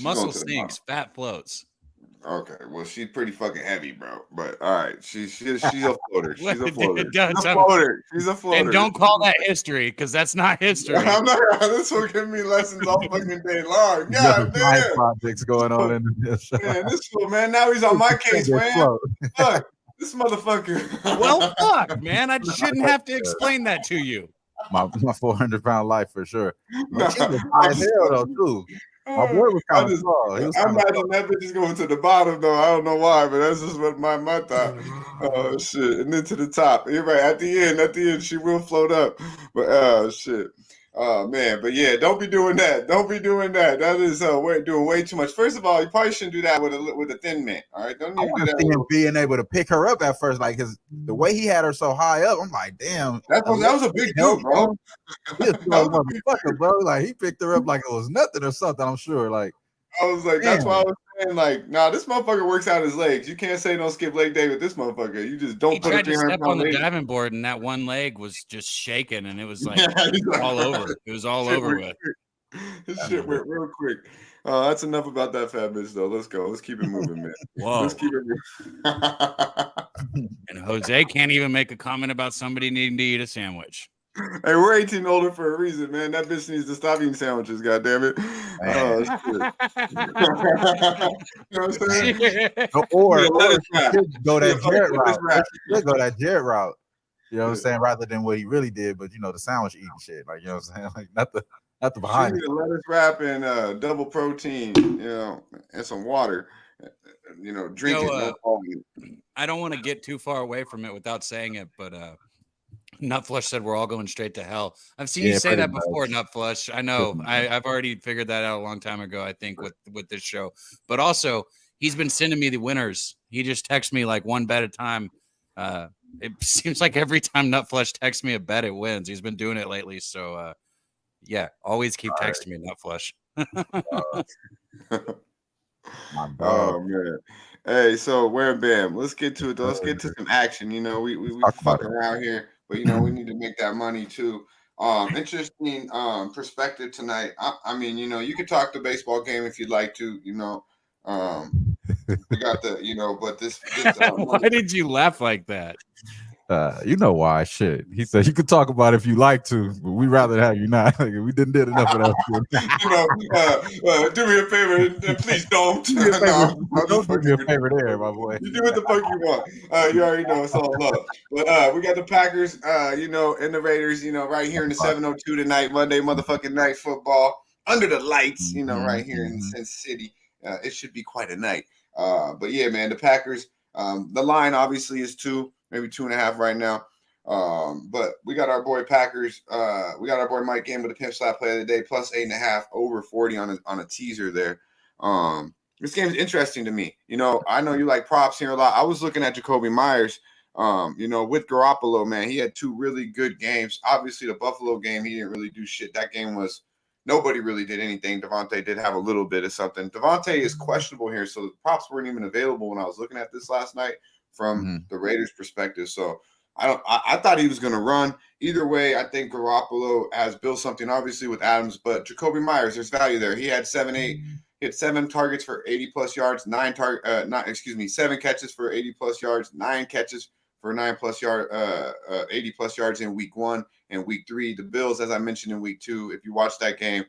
Muscle sinks, fat floats. Okay, well, she's pretty fucking heavy, bro. But all right, she's a floater. She's a floater. She's a floater. And don't call that history because that's not history. I'm not. This will give me lessons all fucking day long. God damn. Projects going on in this. Man, this fool, man. Now he's on my case, man. Look, this motherfucker. Well, fuck, man. I shouldn't have to explain that to you. My 400-pound life for sure. But she was high as hell though too. My boy was kind of small. I imagine that bitch is going to the bottom though. I don't know why, but that's just what my thought. Oh shit! And then to the top. You're right. At the end, she will float up. But shit. Oh man, but yeah, don't be doing that. Don't be doing that. That is doing way too much. First of all, you probably shouldn't do that with a thin man. All right, don't even do that. Him being able to pick her up at first, like, because the way he had her so high up, I'm like, damn, that was a big deal, bro. Motherfucker, bro. Like he picked her up like it was nothing or something. I'm sure. Like I was like, that's why I was saying, like, nah, this motherfucker works out his legs. You can't say don't skip leg day with this motherfucker. You just don't he put tried a to step on the leg. diving board, and that one leg was just shaking, and it was like all over. It was all over with. This shit went real quick. That's enough about that fat bitch, though. Let's go. Let's keep it moving, man. Whoa. Let's keep it moving. And Jose can't even make a comment about somebody needing to eat a sandwich. Hey, we're 18 older for a reason, man. That bitch needs to stop eating sandwiches, goddammit. Oh, shit. You know what I'm saying? Or go that Jared route. Go that Jared route. You know what I'm saying? Rather than what he really did, but the sandwich eating shit. Like, you know what I'm saying? Like not the behind. She need a lettuce wrap and double protein, and some water. Drink it. I don't want to get too far away from it without saying it, but Nutflush said we're all going straight to hell. I've seen you say that before, Nutflush. I know. I've already figured that out a long time ago, I think, with this show. But also, he's been sending me the winners. He just texts me like one bet at a time. It seems like every time Nutflush texts me a bet, it wins. He's been doing it lately. So, yeah, always keep texting me, Nutflush. Oh, man. Hey, so Wham Bam, let's get to it, though. Let's get to some action. We fucking around here. But we need to make that money too. Interesting perspective tonight. I mean, you could talk the baseball game if you'd like to. We got the, but this why did you laugh like that? You know why? Shit. He said you could talk about it if you like to, but we'd rather have you not. Like, we did enough of that. Do me a favor and please don't. Don't do me a favor there, my boy. You do what the fuck you want. You already know it's all love. But we got the Packers, and the Raiders, right here in the 7:02 tonight, Monday motherfucking night football under the lights, right here in Sin City. It should be quite a night. But yeah, man, the Packers. The line obviously is 2. Maybe 2.5 right now. But we got our boy Packers. We got our boy Mike in with the pimp slap play of the day, plus 8.5, over 40 on a teaser there. This game is interesting to me. I know you like props here a lot. I was looking at Jacoby Myers, with Garoppolo, man. He had 2 really good games. Obviously, the Buffalo game, he didn't really do shit. That game was nobody really did anything. Devontae did have a little bit of something. Devontae is questionable here, so the props weren't even available when I was looking at this last night from the Raiders' perspective. So I thought he was going to run. Either way, I think Garoppolo has built something, obviously, with Adams, but Jacoby Myers, there's value there. He had 7 targets for 80+ yards, 7 catches for 80+ yards, 9 catches for 9+ yards, 80+ yards in week 1 and week 3. The Bills, as I mentioned in week 2, if you watch that game,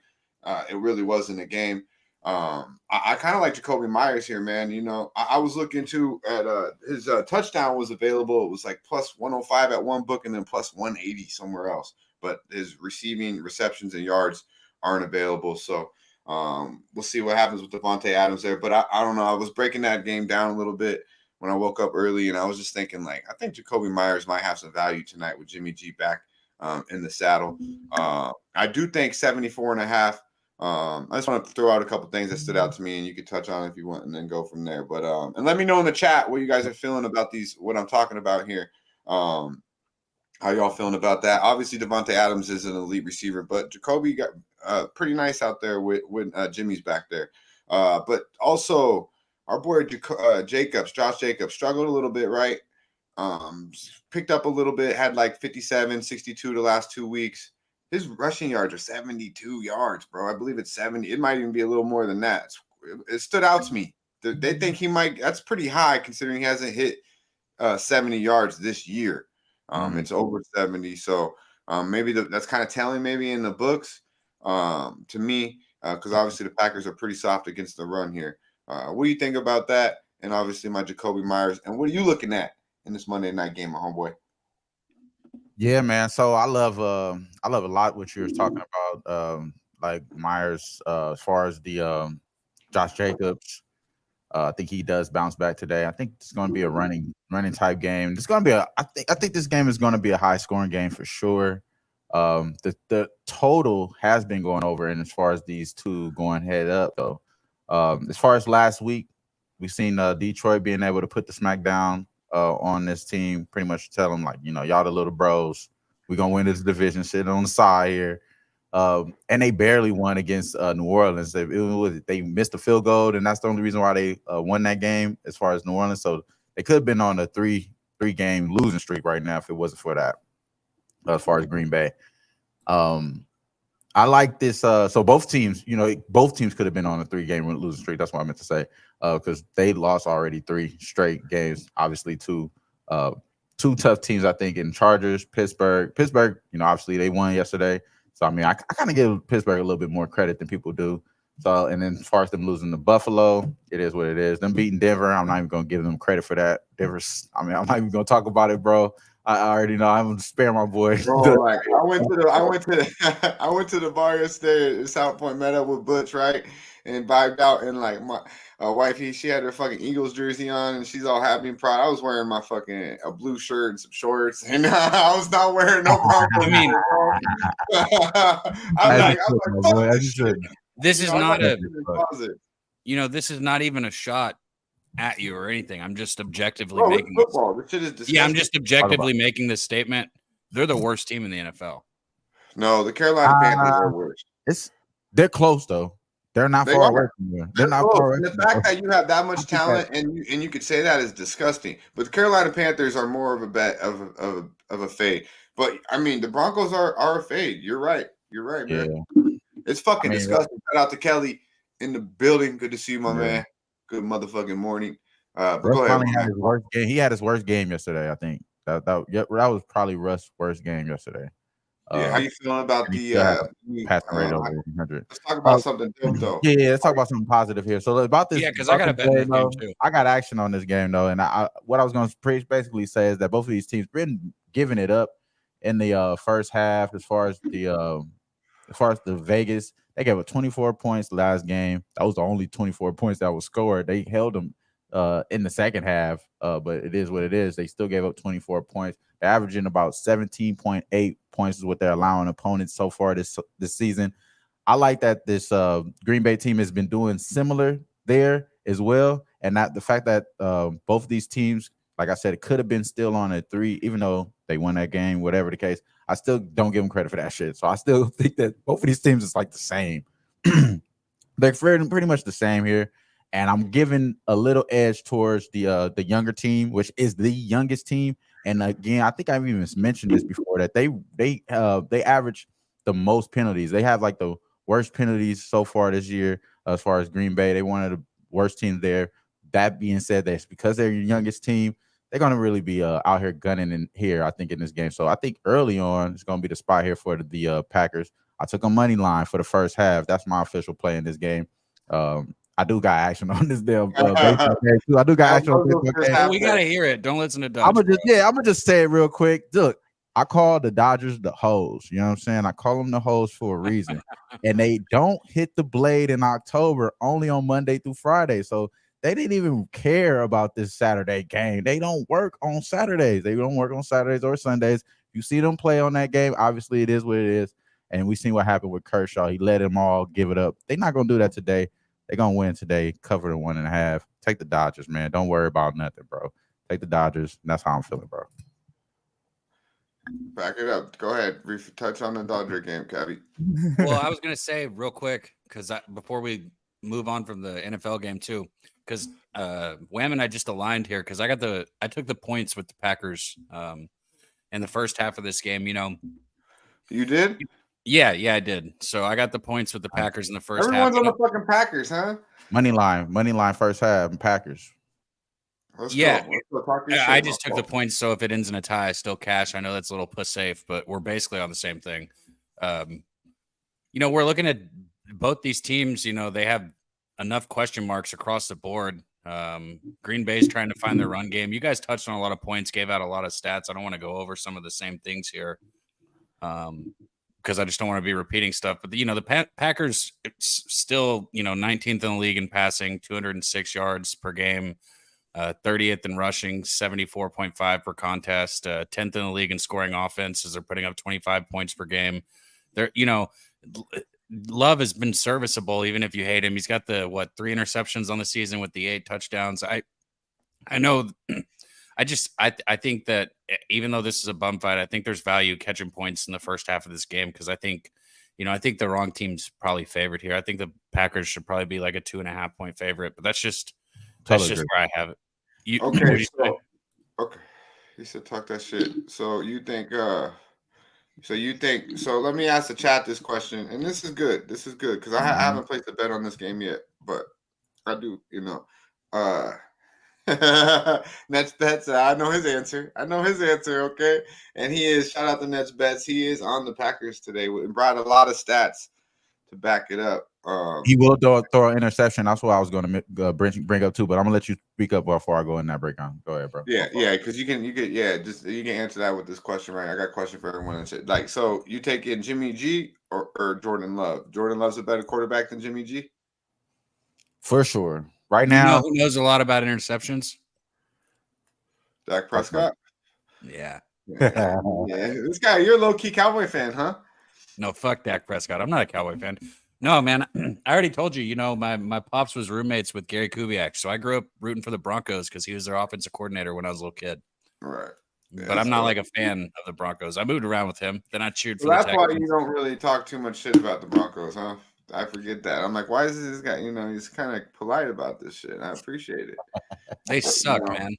it really wasn't a game. I kind of like Jacoby Myers here, man. You know, I was looking too at his touchdown was available. It was like plus 105 at one book and then plus 180 somewhere else. But his receiving receptions and yards aren't available. So we'll see what happens with Devontae Adams there. But I don't know. I was breaking that game down a little bit when I woke up early, and I was just thinking, like, I think Jacoby Myers might have some value tonight with Jimmy G back in the saddle. I do think 74.5. I just want to throw out a couple things that stood out to me, and you could touch on it if you want, and then go from there. But and let me know in the chat what you guys are feeling about these, what I'm talking about here. How y'all feeling about that? Obviously, Devontae Adams is an elite receiver, but Jacoby got pretty nice out there with Jimmy's back there. But also, our boy Josh Jacobs struggled a little bit, right? Picked up a little bit, had like 57, 62 the last 2 weeks. His rushing yards are 72 yards, bro. I believe it's 70. It might even be a little more than that. It stood out to me. They think he might. That's pretty high considering he hasn't hit 70 yards this year. It's over 70. So maybe that's kind of telling maybe in the books to me because obviously the Packers are pretty soft against the run here. What do you think about that? And obviously my Jacoby Myers. And what are you looking at in this Monday night game, my homeboy? Yeah, man. So I love a lot what you were talking about, like Myers, as far as the Josh Jacobs. I think he does bounce back today. I think it's going to be a running type game. It's going to be I think this game is going to be a high scoring game for sure. The total has been going over, and as far as these two going head up though, as far as last week, we've seen Detroit being able to put the smack down on this team, pretty much tell them like, you know, y'all the little bros, we're gonna win this division, sitting on the side here. And they barely won against New Orleans. They missed a field goal, and that's the only reason why they won that game as far as New Orleans. So they could have been on a three game losing streak right now if it wasn't for that. As far as Green Bay, I like this. So both teams could have been on a 3-game losing streak. That's what I meant to say, because they lost already 3 straight games. Obviously, two tough teams, I think, in Chargers, Pittsburgh. You know, obviously they won yesterday. So I mean, I kind of give Pittsburgh a little bit more credit than people do. So, and then as far as them losing to Buffalo, it is what it is. Them beating Denver, I'm not even gonna give them credit for that. Denver's, I mean, I'm not even gonna talk about it, bro. I already know. I'm gonna spare my boy. Bro, like, I went to the bar yesterday at South Point, met up with Butch, right, and vibed out. And like my wife, she had her fucking Eagles jersey on, and she's all happy and proud. I was wearing my fucking a blue shirt and some shorts, and I was not wearing no Broncos. This is not this is not even a shot at you or anything. I'm just objectively making football. This shit is disgusting. Yeah, I'm just objectively making this statement. They're the worst team in the NFL. No, the Carolina Panthers are worse. They're close though. They're not far away from you. They're not far away. The fact that you have that much talent and you could say that is disgusting. But the Carolina Panthers are more of a bet of a fade. But I mean, the Broncos are a fade. You're right. You're right, man. Yeah. It's fucking disgusting. Shout out to Kelly in the building. Good to see you, my man. Good motherfucking morning. Go ahead. Had his worst game. He had his worst game yesterday, I think. That was probably Russ' worst game yesterday. How you feeling about the passing rate over 100? Let's talk about something dope, though. Yeah, let's talk about something positive here. So about this, because I got a bet in this game too. I got action on this game though, and what I was going to basically say is that both of these teams been giving it up in the first half. As far as the Vegas, they gave up 24 points last game. That was the only 24 points that was scored. They held them in the second half, but it is what it is. They still gave up 24 points. They're averaging about 17.8 points is what they're allowing opponents so far this season. I like that this Green Bay team has been doing similar there as well, and that the fact that both of these teams, like I said, it could have been still on a 3, even though they won that game, whatever the case. I still don't give them credit for that shit. So I still think that both of these teams is like the same. They're pretty much the same here. And I'm giving a little edge towards the younger team, which is the youngest team. And again, I think I've even mentioned this before that they average the most penalties. They have like the worst penalties so far this year as far as Green Bay. They one of the worst teams there. That being said, that's because they're your youngest team. They're going to really be out here gunning in here, I think, in this game. So I think early on, it's going to be the spot here for the Packers. I took a money line for the first half. That's my official play in this game. I do got action on this damn baseball game too. I do got action on baseball game. Well, we gotta hear it. Don't listen to Dutch. I'm gonna just say it real quick. Look, I call the Dodgers the hoes. You know what I'm saying? I call them the hoes for a reason. And they don't hit the blade in October, only on Monday through Friday. So they didn't even care about this Saturday game. They don't work on Saturdays. They don't work on Saturdays or Sundays. You see them play on that game. Obviously, it is what it is. And we seen what happened with Kershaw. He let them all give it up. They're not gonna do that today. They're gonna win today, cover the 1.5. Take the Dodgers, man. Don't worry about nothing, bro. Take the Dodgers. That's how I'm feeling, bro. Back it up. Go ahead. Touch on the Dodger game, Cabby. Well, I was gonna say real quick because before we move on from the NFL game too, because Wham and I just aligned here because I took the points with the Packers in the first half of this game. You know, you did. Yeah, I did. So I got the points with the Packers in the first half. Everyone's on the fucking Packers, huh? Money line first half and Packers. Let's yeah, go. I just took the points. So if it ends in a tie, I still cash. I know that's a little puss safe, but we're basically on the same thing. You know, we're looking at both these teams. You know, they have enough question marks across the board. Green Bay's trying to find their run game. You guys touched on a lot of points, gave out a lot of stats. I don't want to go over some of the same things here. Because I just don't want to be repeating stuff. But, you know, the Packers still, you know, 19th in the league in passing, 206 yards per game, 30th in rushing, 74.5 per contest, 10th in the league in scoring offenses. They're putting up 25 points per game. They're, you know, Love has been serviceable, even if you hate him. He's got the, 3 interceptions on the season with the 8 touchdowns. I know I think that even though this is a bum fight, I think there's value catching points in the first half of this game because I think the wrong team's probably favored here. I think the Packers should probably be like a 2.5 point favorite, but that's just where I have it. Okay. You said talk that shit. So you think so let me ask the chat this question, and this is good because I haven't placed a bet on this game yet, but I do, you know. Nets Bets, I know his answer. Okay. And he is, shout out to Nets Bets. He is on the Packers today and brought a lot of stats to back it up. He will throw an interception. That's what I was going to bring up too, but I'm gonna let you speak up before I go in that breakdown. Go ahead, bro. Yeah, because you can answer that with this question, right? I got a question for everyone and shit. Like, so you take in Jimmy G or Jordan Love? Jordan Love's a better quarterback than Jimmy G? For sure. Right now, you know who knows a lot about interceptions? Dak Prescott. Yeah. Yeah. This guy, you're a low-key Cowboy fan, huh? No, fuck Dak Prescott. I'm not a Cowboy fan. No, man. I already told you, you know, my pops was roommates with Gary Kubiak. So I grew up rooting for the Broncos because he was their offensive coordinator when I was a little kid. Right. Yeah, but I'm not like a fan of the Broncos. I moved around with him. Then I cheered for the Texans. That's why you don't really talk too much shit about the Broncos, huh? I forget that. I'm like, why is this guy? You know, he's kind of polite about this shit. I appreciate it. They suck, man.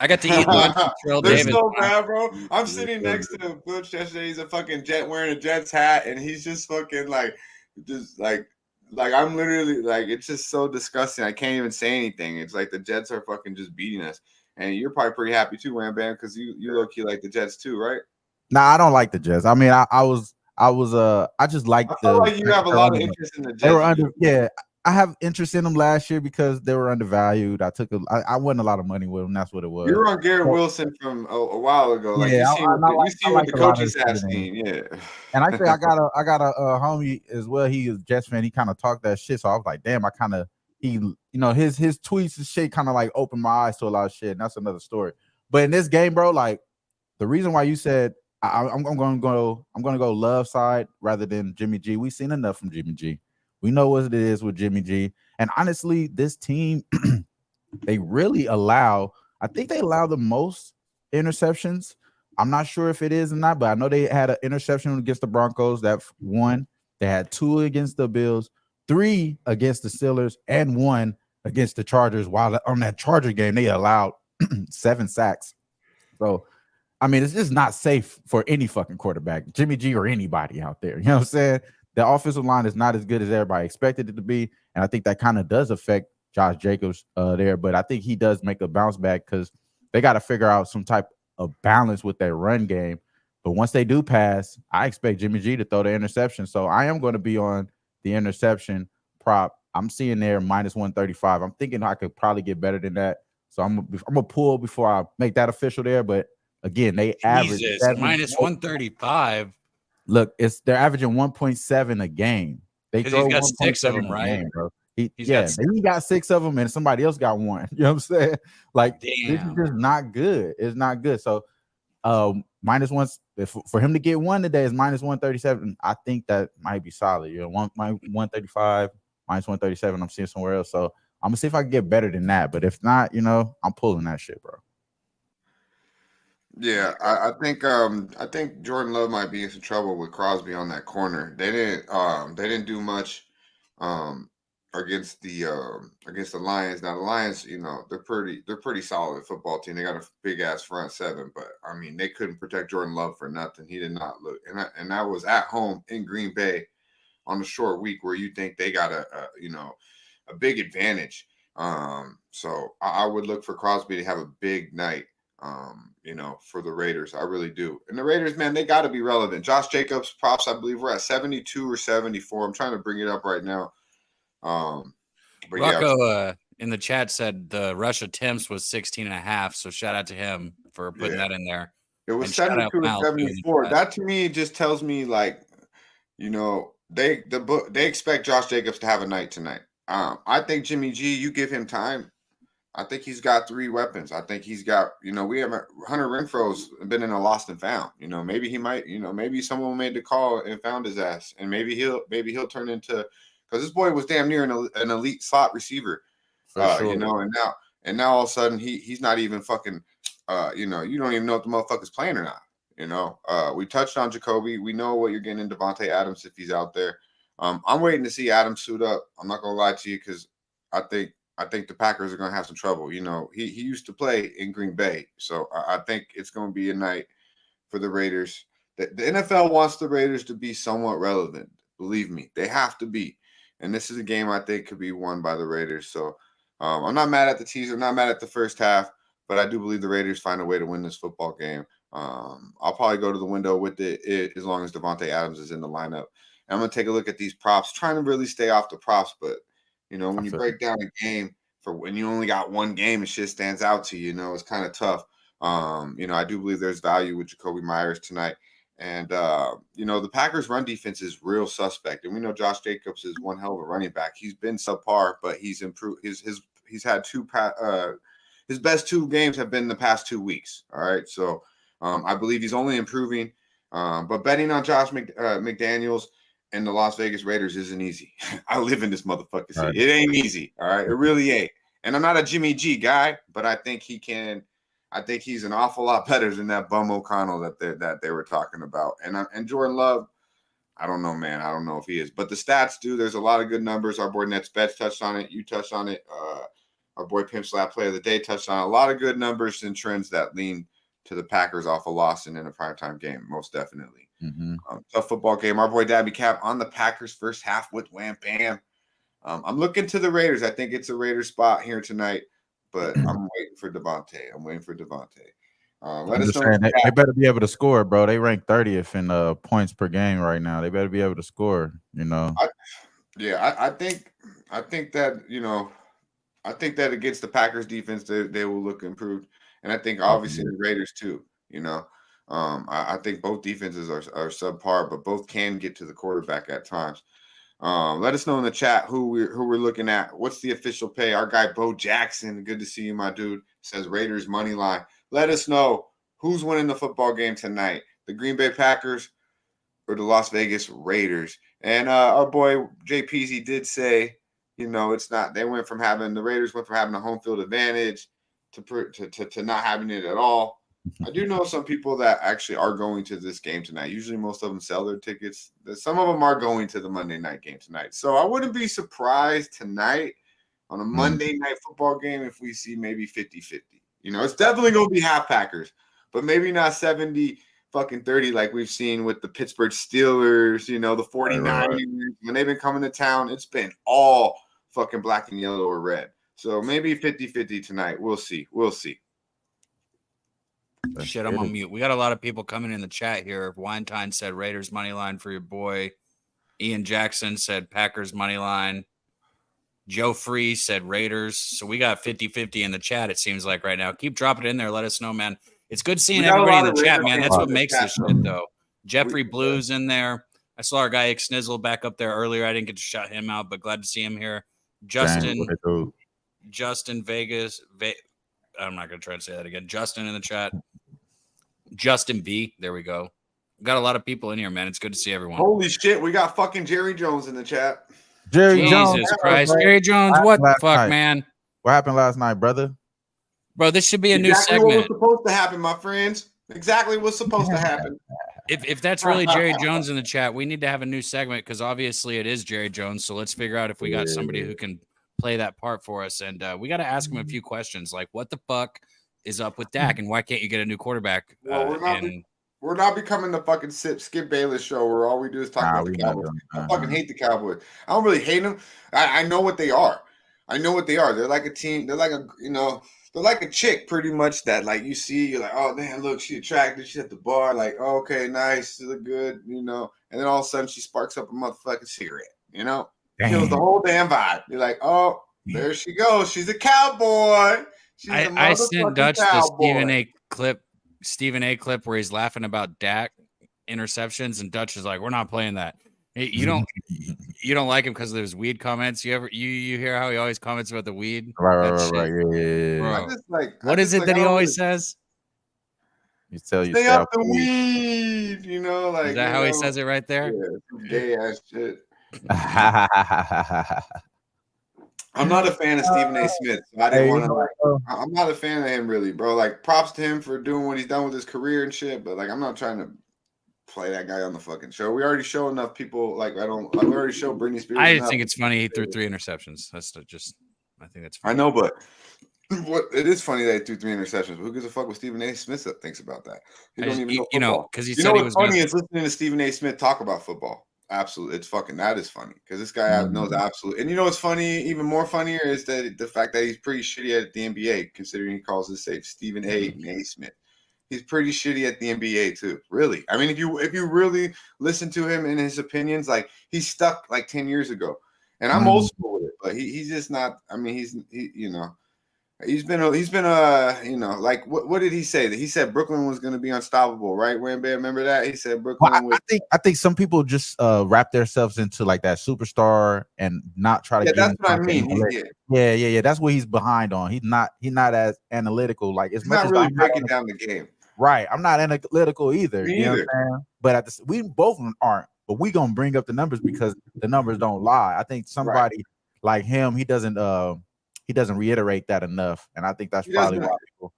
I got to eat lunch with Ferrell. They're so bad, bro. I'm sitting next to Butch yesterday. He's a fucking Jet wearing a Jets hat, and he's just fucking like I'm literally like, it's just so disgusting. I can't even say anything. It's like the Jets are fucking just beating us, and you're probably pretty happy too, Wham Bam, because you low key like the Jets too, right? Nah, I don't like the Jets. I mean, I just like I feel like you have a lot of interest in the Jets. They were I have interest in them last year because they were undervalued. I won a lot of money with them. That's what it was. You were on Garrett Wilson from a while ago. Like, yeah, you see what the coaches have seen. Yeah. And I got a homie as well. He is a Jets fan. He kind of talked that shit. So I was like, damn, his tweets and shit kind of like opened my eyes to a lot of shit. And that's another story. But in this game, bro, like the reason why you said I'm going to go Love side rather than Jimmy G. We've seen enough from Jimmy G. We know what it is with Jimmy G. And honestly, this team, they really allow the most interceptions. I'm not sure if it is or not, but I know they had an interception against the Broncos. That 1. They had 2 against the Bills, 3 against the Steelers, and 1 against the Chargers. While on that Charger game, they allowed 7 sacks. So, I mean, it's just not safe for any fucking quarterback, Jimmy G or anybody out there. You know what I'm saying? The offensive line is not as good as everybody expected it to be. And I think that kind of does affect Josh Jacobs there. But I think he does make a bounce back because they got to figure out some type of balance with their run game. But once they do pass, I expect Jimmy G to throw the interception. So I am going to be on the interception prop. I'm seeing there minus 135. I'm thinking I could probably get better than that. So I'm gonna pull before I make that official there. But again, they average minus 135. Look, they're averaging 1.7 a game. They throw he's got 6 of them, right? Game, bro. He got 6 of them, and somebody else got 1. You know what I'm saying? Like, this is just not good. It's not good. So, minus 1 for him to get 1 today is minus 137. I think that might be solid. You know, 135 minus 137. I'm seeing somewhere else. So I'm gonna see if I can get better than that. But if not, you know, I'm pulling that shit, bro. Yeah, I think Jordan Love might be in some trouble with Crosby on that corner. They didn't do much against the Lions. Now the Lions, you know, they're pretty solid football team. They got a big ass front seven, but I mean they couldn't protect Jordan Love for nothing. He did not look, and that was at home in Green Bay on a short week where you think they got a big advantage. So I would look for Crosby to have a big night. For the Raiders. I really do. And the Raiders, man, they got to be relevant. Josh Jacobs props, I believe we're at 72 or 74. I'm trying to bring it up right now. But Rocco in the chat said the rush attempts was 16.5. So shout out to him for putting that in there. It was 72 to 74. That to me just tells me, like, you know, they expect Josh Jacobs to have a night tonight. I think Jimmy G, you give him time. I think he's got 3 weapons. I think he's got, we have Hunter Renfro's been in a lost and found. Maybe he might, maybe someone made the call and found his ass, and maybe he'll turn into, because this boy was damn near an elite slot receiver, sure. and now all of a sudden he's not even fucking, you don't even know if the motherfucker's playing or not. We touched on Jacoby. We know what you're getting in Devontae Adams if he's out there. I'm waiting to see Adams suit up. I'm not gonna lie to you because I think the Packers are going to have some trouble. He used to play in Green Bay. So I think it's going to be a night for the Raiders. The NFL wants the Raiders to be somewhat relevant. Believe me, they have to be. And this is a game I think could be won by the Raiders. So I'm not mad at the teaser. I'm not mad at the first half, but I do believe the Raiders find a way to win this football game. I'll probably go to the window with it as long as Devontae Adams is in the lineup. And I'm going to take a look at these props, trying to really stay off the props, but when you break down a game for when you only got one game and shit stands out to you, it's kind of tough. I do believe there's value with Jacoby Myers tonight. And, the Packers run defense is real suspect. And we know Josh Jacobs is one hell of a running back. He's been subpar, but he's improved. He's had his best 2 games have been the past 2 weeks. All right. So I believe he's only improving. But betting on Josh McDaniels and the Las Vegas Raiders isn't easy. I live in this motherfucker city. Right. It ain't easy. All right. It really ain't. And I'm not a Jimmy G guy, but I think he can. I think he's an awful lot better than that bum O'Connell that they were talking about. And Jordan Love, I don't know, man. I don't know if he is. But the stats do. There's a lot of good numbers. Our boy Nets Bets touched on it. You touched on it. Our boy Pimp Slap Player of the Day touched on it. A lot of good numbers and trends that lean to the Packers off a loss and in a primetime game, most definitely. Mm-hmm. Tough football game. Our boy Daby Cab on the Packers first half with Wham Bam. I'm looking to the Raiders. I think it's a Raiders spot here tonight, but I'm waiting for Devontae. Let us know. They better be able to score, bro. They rank 30th in points per game right now. They better be able to score. I think that I think that against the Packers defense, they will look improved, and I think obviously the Raiders too. I think both defenses are subpar, but both can get to the quarterback at times. Let us know in the chat who we're looking at. What's the official pay? Our guy Bo Jackson, good to see you, my dude, says Raiders money line. Let us know who's winning the football game tonight, the Green Bay Packers or the Las Vegas Raiders. And our boy JPZ did say, it's not. The Raiders went from having a home field advantage to not having it at all. I do know some people that actually are going to this game tonight. Usually most of them sell their tickets. Some of them are going to the Monday night game tonight. So I wouldn't be surprised tonight on a Monday night football game if we see maybe 50-50. It's definitely going to be half Packers, but maybe not 70-30 like we've seen with the Pittsburgh Steelers, the 49ers. Right. When they've been coming to town, it's been all fucking black and yellow or red. So maybe 50-50 tonight. We'll see. Shit, I'm on mute. We got a lot of people coming in the chat here. Winetine said Raiders money line for your boy. Ian Jackson said Packers money line. Joe Free said Raiders. So we got 50-50 in the chat, it seems like right now. Keep dropping it in there. Let us know, man. It's good seeing everybody in the chat, man. That's what makes this shit, though. Jeffrey Blue's in there. I saw our guy Xnizzle back up there earlier. I didn't get to shout him out, but glad to see him here. Justin Vegas. I'm not going to try to say that again. Justin in the chat. Justin B. There we go. We got a lot of people in here, man. It's good to see everyone. Holy shit. We got fucking Jerry Jones in the chat. Jesus Christ. Jerry Jones, what the fuck, man? What happened last night, brother? Bro, this should be a new segment. What was supposed to happen, my friends. Exactly what's supposed to happen. If that's really Jerry Jones in the chat, we need to have a new segment because obviously it is Jerry Jones. So let's figure out if we got somebody who can play that part for us. And we got to ask him a few questions like, what the fuck is up with Dak and why can't you get a new quarterback? We're not becoming the fucking Skip Bayless show where all we do is talk about the Cowboys. I fucking hate the Cowboys. I don't really hate them. I know what they are. They're like a team. They're like they're like a chick pretty much that like you see, you're like, oh man, look, she's attractive. She's at the bar, like, oh, okay, nice, she look good, And then all of a sudden she sparks up a motherfucking cigarette, Kills the whole damn vibe. You're like, oh, there she goes. She's a cowboy. I sent Dutch the Stephen A clip where he's laughing about Dak interceptions, and Dutch is like, "We're not playing that." You don't like him because of those weed comments. You hear how he always comments about the weed? Right. Yeah. What is it that he always says? Stay off the weed. Is that how he says it right there? Yeah, gay ass shit. I'm not a fan of Stephen A. Smith. So I didn't want to. I'm not a fan of him, really, bro. Like, props to him for doing what he's done with his career and shit. But like, I'm not trying to play that guy on the fucking show. We already show enough people. Like, we already show Britney Spears. I think it's funny he threw 3 interceptions. I think that's funny. I know, but it is funny that he threw 3 interceptions. But who gives a fuck what Stephen A. Smith thinks about that? He don't even know because he said he was funny is listening to Stephen A. Smith talk about football. Absolutely, that is funny because this guy knows absolutely. And what's funny, even more funnier, is that the fact that he's pretty shitty at the NBA, considering he calls his safe Stephen A. Smith. He's pretty shitty at the NBA too. Really, I mean, if you really listen to him and his opinions, like he's stuck like 10 years ago, and I'm old school with it, but he's just not. I mean, he's been like what did he say? That he said Brooklyn was going to be unstoppable, right? Wham Bam, remember that? He said Brooklyn. Well, I think some people just wrap themselves into like that superstar and not try to. Yeah, that's what I mean. Yeah. That's what he's behind on. He's not as analytical. Like it's not really breaking down the game. Right. I'm not analytical either. Me either. Know what I'm saying? But we both aren't. But we gonna bring up the numbers because the numbers don't lie. I think somebody like him, he doesn't reiterate that enough, and I think that's probably why people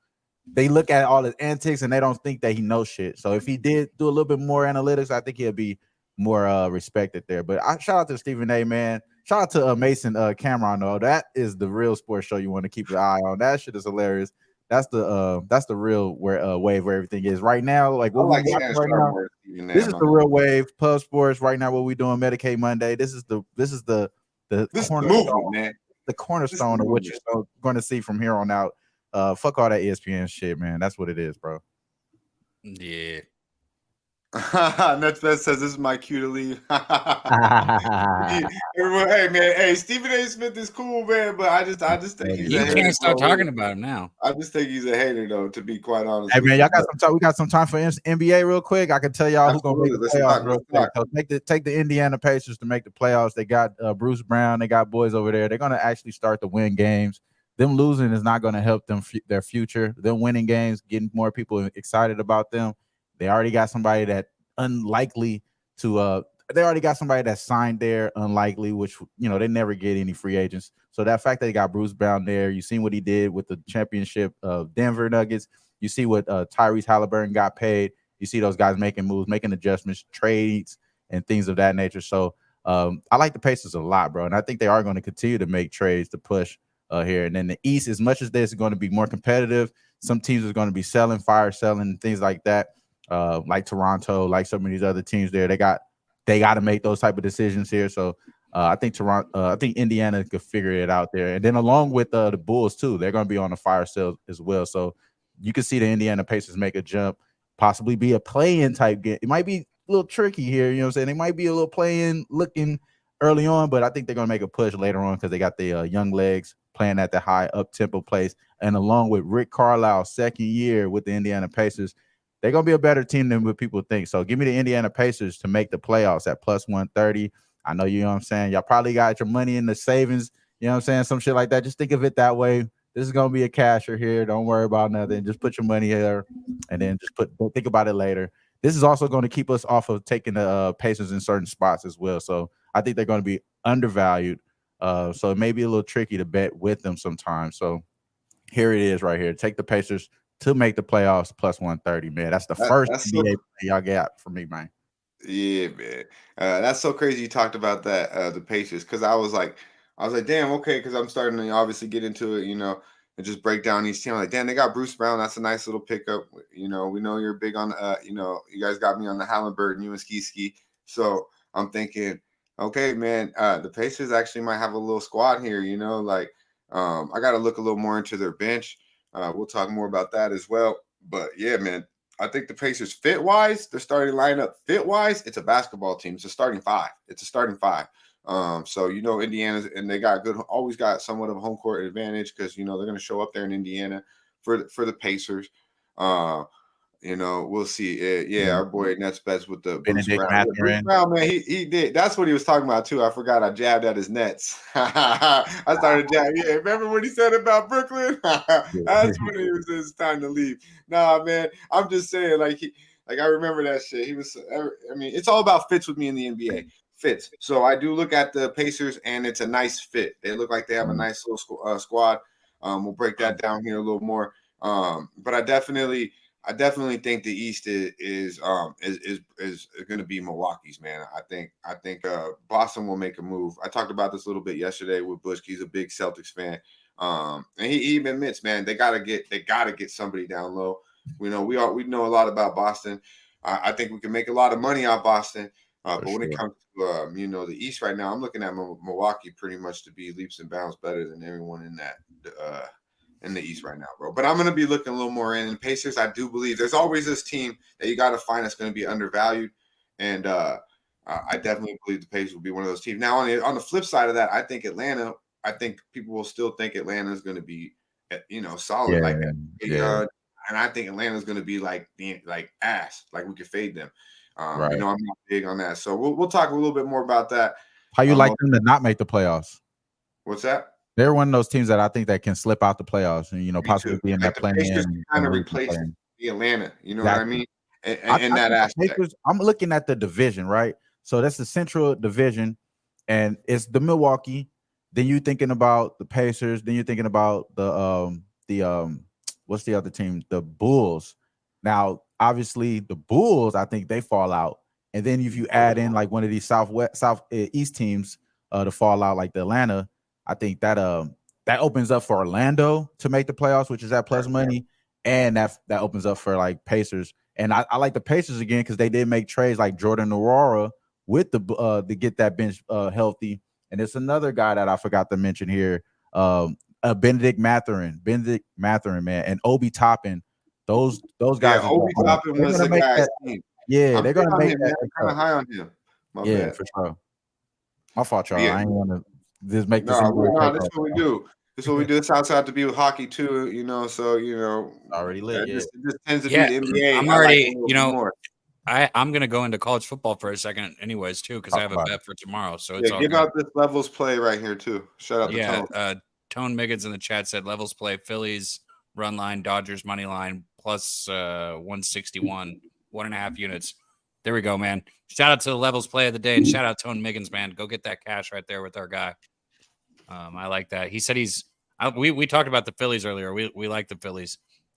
they look at all his antics and they don't think that he knows shit. So if he did do a little bit more analytics, I think he'll be more respected there. But I shout out to Stephen A. Man. Shout out to Mason Cameron though. That is the real sports show you want to keep your eye on. That shit is hilarious. That's the real wave where everything is right now. Like what we watching right now. This is the real wave. Pub sports right now. What we doing? Medicate Monday. This is the movement, man. The cornerstone of what you're going to see from here on out. Fuck all that ESPN shit, man. That's what it is, bro. Yeah. That says this is my cue to leave. Everyone, hey, Stephen A. Smith is cool, man, but I just think he's you can't start talking about him now. I just think he's a hater, though, to be quite honest. Hey, man, y'all got some time. We got some time for NBA real quick. I can tell y'all who's gonna make the playoffs real quick. So take the Indiana Pacers to make the playoffs. They got Bruce Brown. They got boys over there. They're gonna actually start to win games. Them losing is not gonna help them their future. Them winning games, getting more people excited about them. They already got somebody that unlikely to they already got somebody that signed there unlikely, which they never get any free agents. So that fact that they got Bruce Brown there, you seen what he did with the championship of Denver Nuggets. You see what Tyrese Halliburton got paid. You see those guys making moves, making adjustments, trades, and things of that nature. So I like the Pacers a lot, bro, and I think they are going to continue to make trades to push here. And then the East, as much as this is going to be more competitive, some teams are going to be fire selling, things like that. Like Toronto, like some of these other teams there, they got to make those type of decisions here. So I think Indiana could figure it out there. And then along with the Bulls too, they're going to be on the fire sale as well. So you could see the Indiana Pacers make a jump, possibly be a play-in type game. It might be a little tricky here, you know what I'm saying? It might be a little play-in looking early on, but I think they're going to make a push later on because they got the young legs playing at the high up-tempo place. And along with Rick Carlisle's second year with the Indiana Pacers, they're going to be a better team than what people think. So give me the Indiana Pacers to make the playoffs at plus 130. I know, you know what I'm saying? Y'all probably got your money in the savings, you know what I'm saying? Some shit like that. Just think of it that way. This is going to be a casher here. Don't worry about nothing. Just put your money here and then just think about it later. This is also going to keep us off of taking the Pacers in certain spots as well. So I think they're going to be undervalued. So it may be a little tricky to bet with them sometimes. So here it is right here. Take the Pacers to make the playoffs plus 130, man. That's the first NBA play y'all got for me, man. Yeah, man. That's so crazy you talked about that, the Pacers, because I was like, damn, okay, because I'm starting to obviously get into it, and just break down these teams. Like, damn, they got Bruce Brown. That's a nice little pickup. We know you're big on, you guys got me on the Halliburton, you and Ski. So I'm thinking, okay, man, the Pacers actually might have a little squad here, I got to look a little more into their bench. We'll talk more about that as well. But yeah, man, I think the Pacers fit-wise, their starting lineup fit-wise, it's a basketball team. It's a starting five. So Indiana's, and they always got somewhat of a home court advantage because they're going to show up there in Indiana for the Pacers. We'll see. Our boy Nets bets with the Bruce Brown, man. He did. That's what he was talking about too. I forgot. I jabbed at his Nets. I started jabbing. Yeah, remember what he said about Brooklyn? That's when he was. It's time to leave. Nah, man. I'm just saying, I remember that shit. He was. I mean, it's all about fits with me in the NBA. Fits. So I do look at the Pacers, and it's a nice fit. They look like they have a nice little squad. We'll break that down here a little more. But I definitely think the East is going to be Milwaukee's, man. I think Boston will make a move. I talked about this a little bit yesterday with Bush. He's a big Celtics fan, and he even admits, man, they gotta get somebody down low. We know a lot about Boston. I think we can make a lot of money off Boston. But when it comes to the East right now, I'm looking at Milwaukee pretty much to be leaps and bounds better than everyone in that. In the East right now, bro. But I'm going to be looking a little more in. And Pacers, I do believe there's always this team that you got to find that's going to be undervalued. And I definitely believe the Pacers will be one of those teams. Now, on the flip side of that, I think people will still think Atlanta is going to be, solid like that. Yeah. And I think Atlanta is going to be like ass, like we could fade them. Right. I'm not big on that. So we'll talk a little bit more about that. How you like them to not make the playoffs? What's that? They're one of those teams that I think that can slip out the playoffs and possibly be in that play-in. Kind of replace the Atlanta, what I mean? And that aspect. I'm looking at the division, right? So that's the Central Division, and it's the Milwaukee. Then you're thinking about the Pacers. Then you're thinking about the what's the other team? The Bulls. Now, obviously, the Bulls, I think they fall out. And then if you add in like one of these Southeast teams to fall out, like the Atlanta. I think that opens up for Orlando to make the playoffs, which is at plus money, and that opens up for like Pacers. And I like the Pacers again because they did make trades like Jordan Nwora with to get that bench healthy. And it's another guy that I forgot to mention here, Benedict Mathurin, man, and Obi Toppin. Those guys. Yeah, Obi Toppin was the guy's team. Yeah, they're gonna make that. I'm kind of high on him. My bad. For sure. My fault, y'all. I ain't want to. Just make this. This is what we do. This is what we do. This also have to be with hockey too, So already lit. This tends to be the NBA. I'm already, I'm gonna go into college football for a second, anyways, too, because I have a bet for tomorrow. So it's all give good. out this levels play right here too. Shout out to Tone. Tone Miggins in the chat said levels play Phillies run line, Dodgers money line plus 161, 1.5 units. There we go, man. Shout out to the levels play of the day, and shout out Tone Miggins, man. Go get that cash right there with our guy. I like that. He said we talked about the Phillies earlier. We like the Phillies.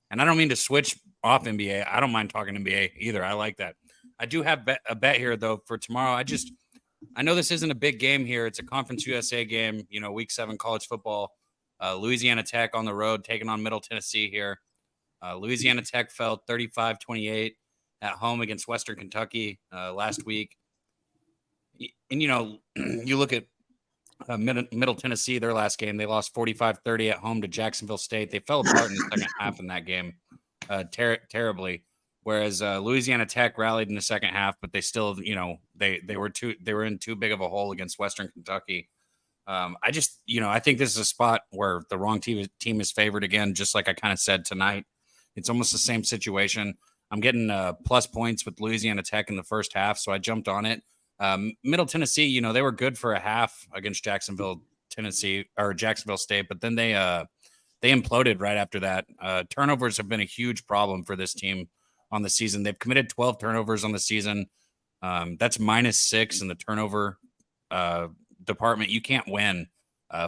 And I don't mean to switch off NBA. I don't mind talking NBA either. I like that. I do have a bet here, though, for tomorrow. I know this isn't a big game here. It's a Conference USA game, Week 7 college football. Louisiana Tech on the road taking on Middle Tennessee here. Louisiana Tech fell 35-28 at home against Western Kentucky last week. And, you look at Middle Tennessee, their last game, they lost 45-30 at home to Jacksonville State. They fell apart in the second half in that game. terribly. Whereas Louisiana Tech rallied in the second half, but they still, they were in too big of a hole against Western Kentucky. I think this is a spot where the wrong team is favored again, just like I kind of said tonight. It's almost the same situation. I'm getting plus points with Louisiana Tech in the first half, so I jumped on it. Middle Tennessee, they were good for a half against Jacksonville State, but then they imploded right after that. Turnovers have been a huge problem for this team on the season. They've committed 12 turnovers on the season. That's -6 in the turnover department. You can't win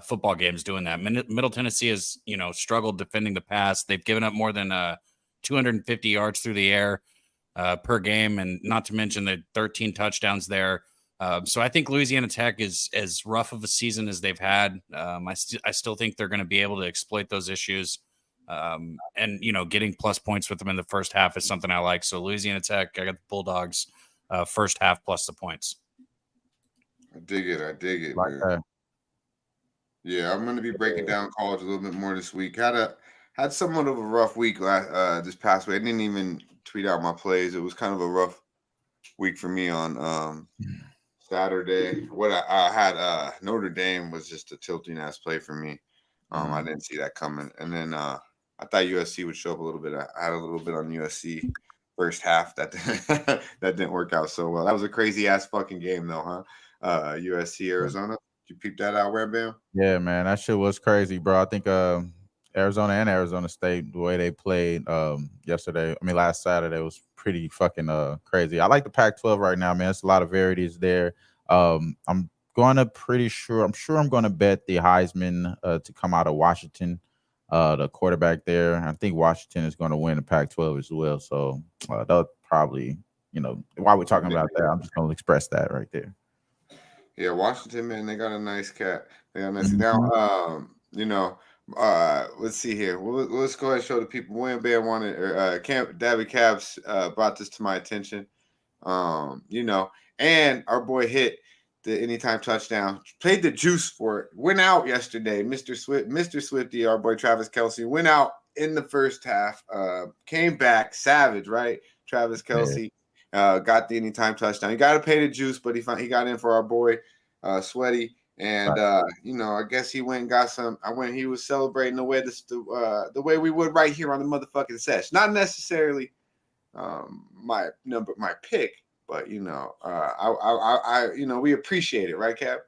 football games doing that. Middle Tennessee has, struggled defending the pass. They've given up more than 250 yards through the air per game, and not to mention the 13 touchdowns there. So I think Louisiana Tech is as rough of a season as they've had. I still think they're going to be able to exploit those issues. And getting plus points with them in the first half is something I like. So Louisiana Tech, I got the Bulldogs first half plus the points. I dig it. Like that. Yeah, I'm going to be breaking down college a little bit more this week. Had somewhat of a rough week this past week. I didn't even tweet out my plays. It was kind of a rough week for me on Saturday. What I had Notre Dame was just a tilting ass play for me. I didn't see that coming. And then I thought USC would show up a little bit. I had a little bit on USC first half. That didn't work out so well. That was a crazy ass fucking game though, huh? USC Arizona. Did you peep that out, Wham Bam? Yeah, man, that shit was crazy, bro. I think Arizona and Arizona State, the way they played last Saturday was pretty fucking crazy. I like the Pac-12 right now, man. It's a lot of varieties there. I'm sure I'm going to bet the Heisman to come out of Washington, the quarterback there. I think Washington is going to win the Pac-12 as well. So they'll probably, while we're talking about that, I'm just going to express that right there. Yeah, Washington, man, they got a nice cat. They got a nice now. Let's see here. Let's go ahead and show the people. Wham Bam wanted Daby Cabs brought this to my attention. And our boy hit the anytime touchdown. Played the juice for it. Went out yesterday. Mr. Swifty, our boy Travis Kelce, went out in the first half. Came back savage, right? Travis Kelce. Yeah. Got the anytime touchdown. You got to pay the juice, but he got in for our boy Sweaty, and I guess he went and got some. He was celebrating the way we would right here on the motherfucking Sesh. Not necessarily my pick, but we appreciate it, right, Cap?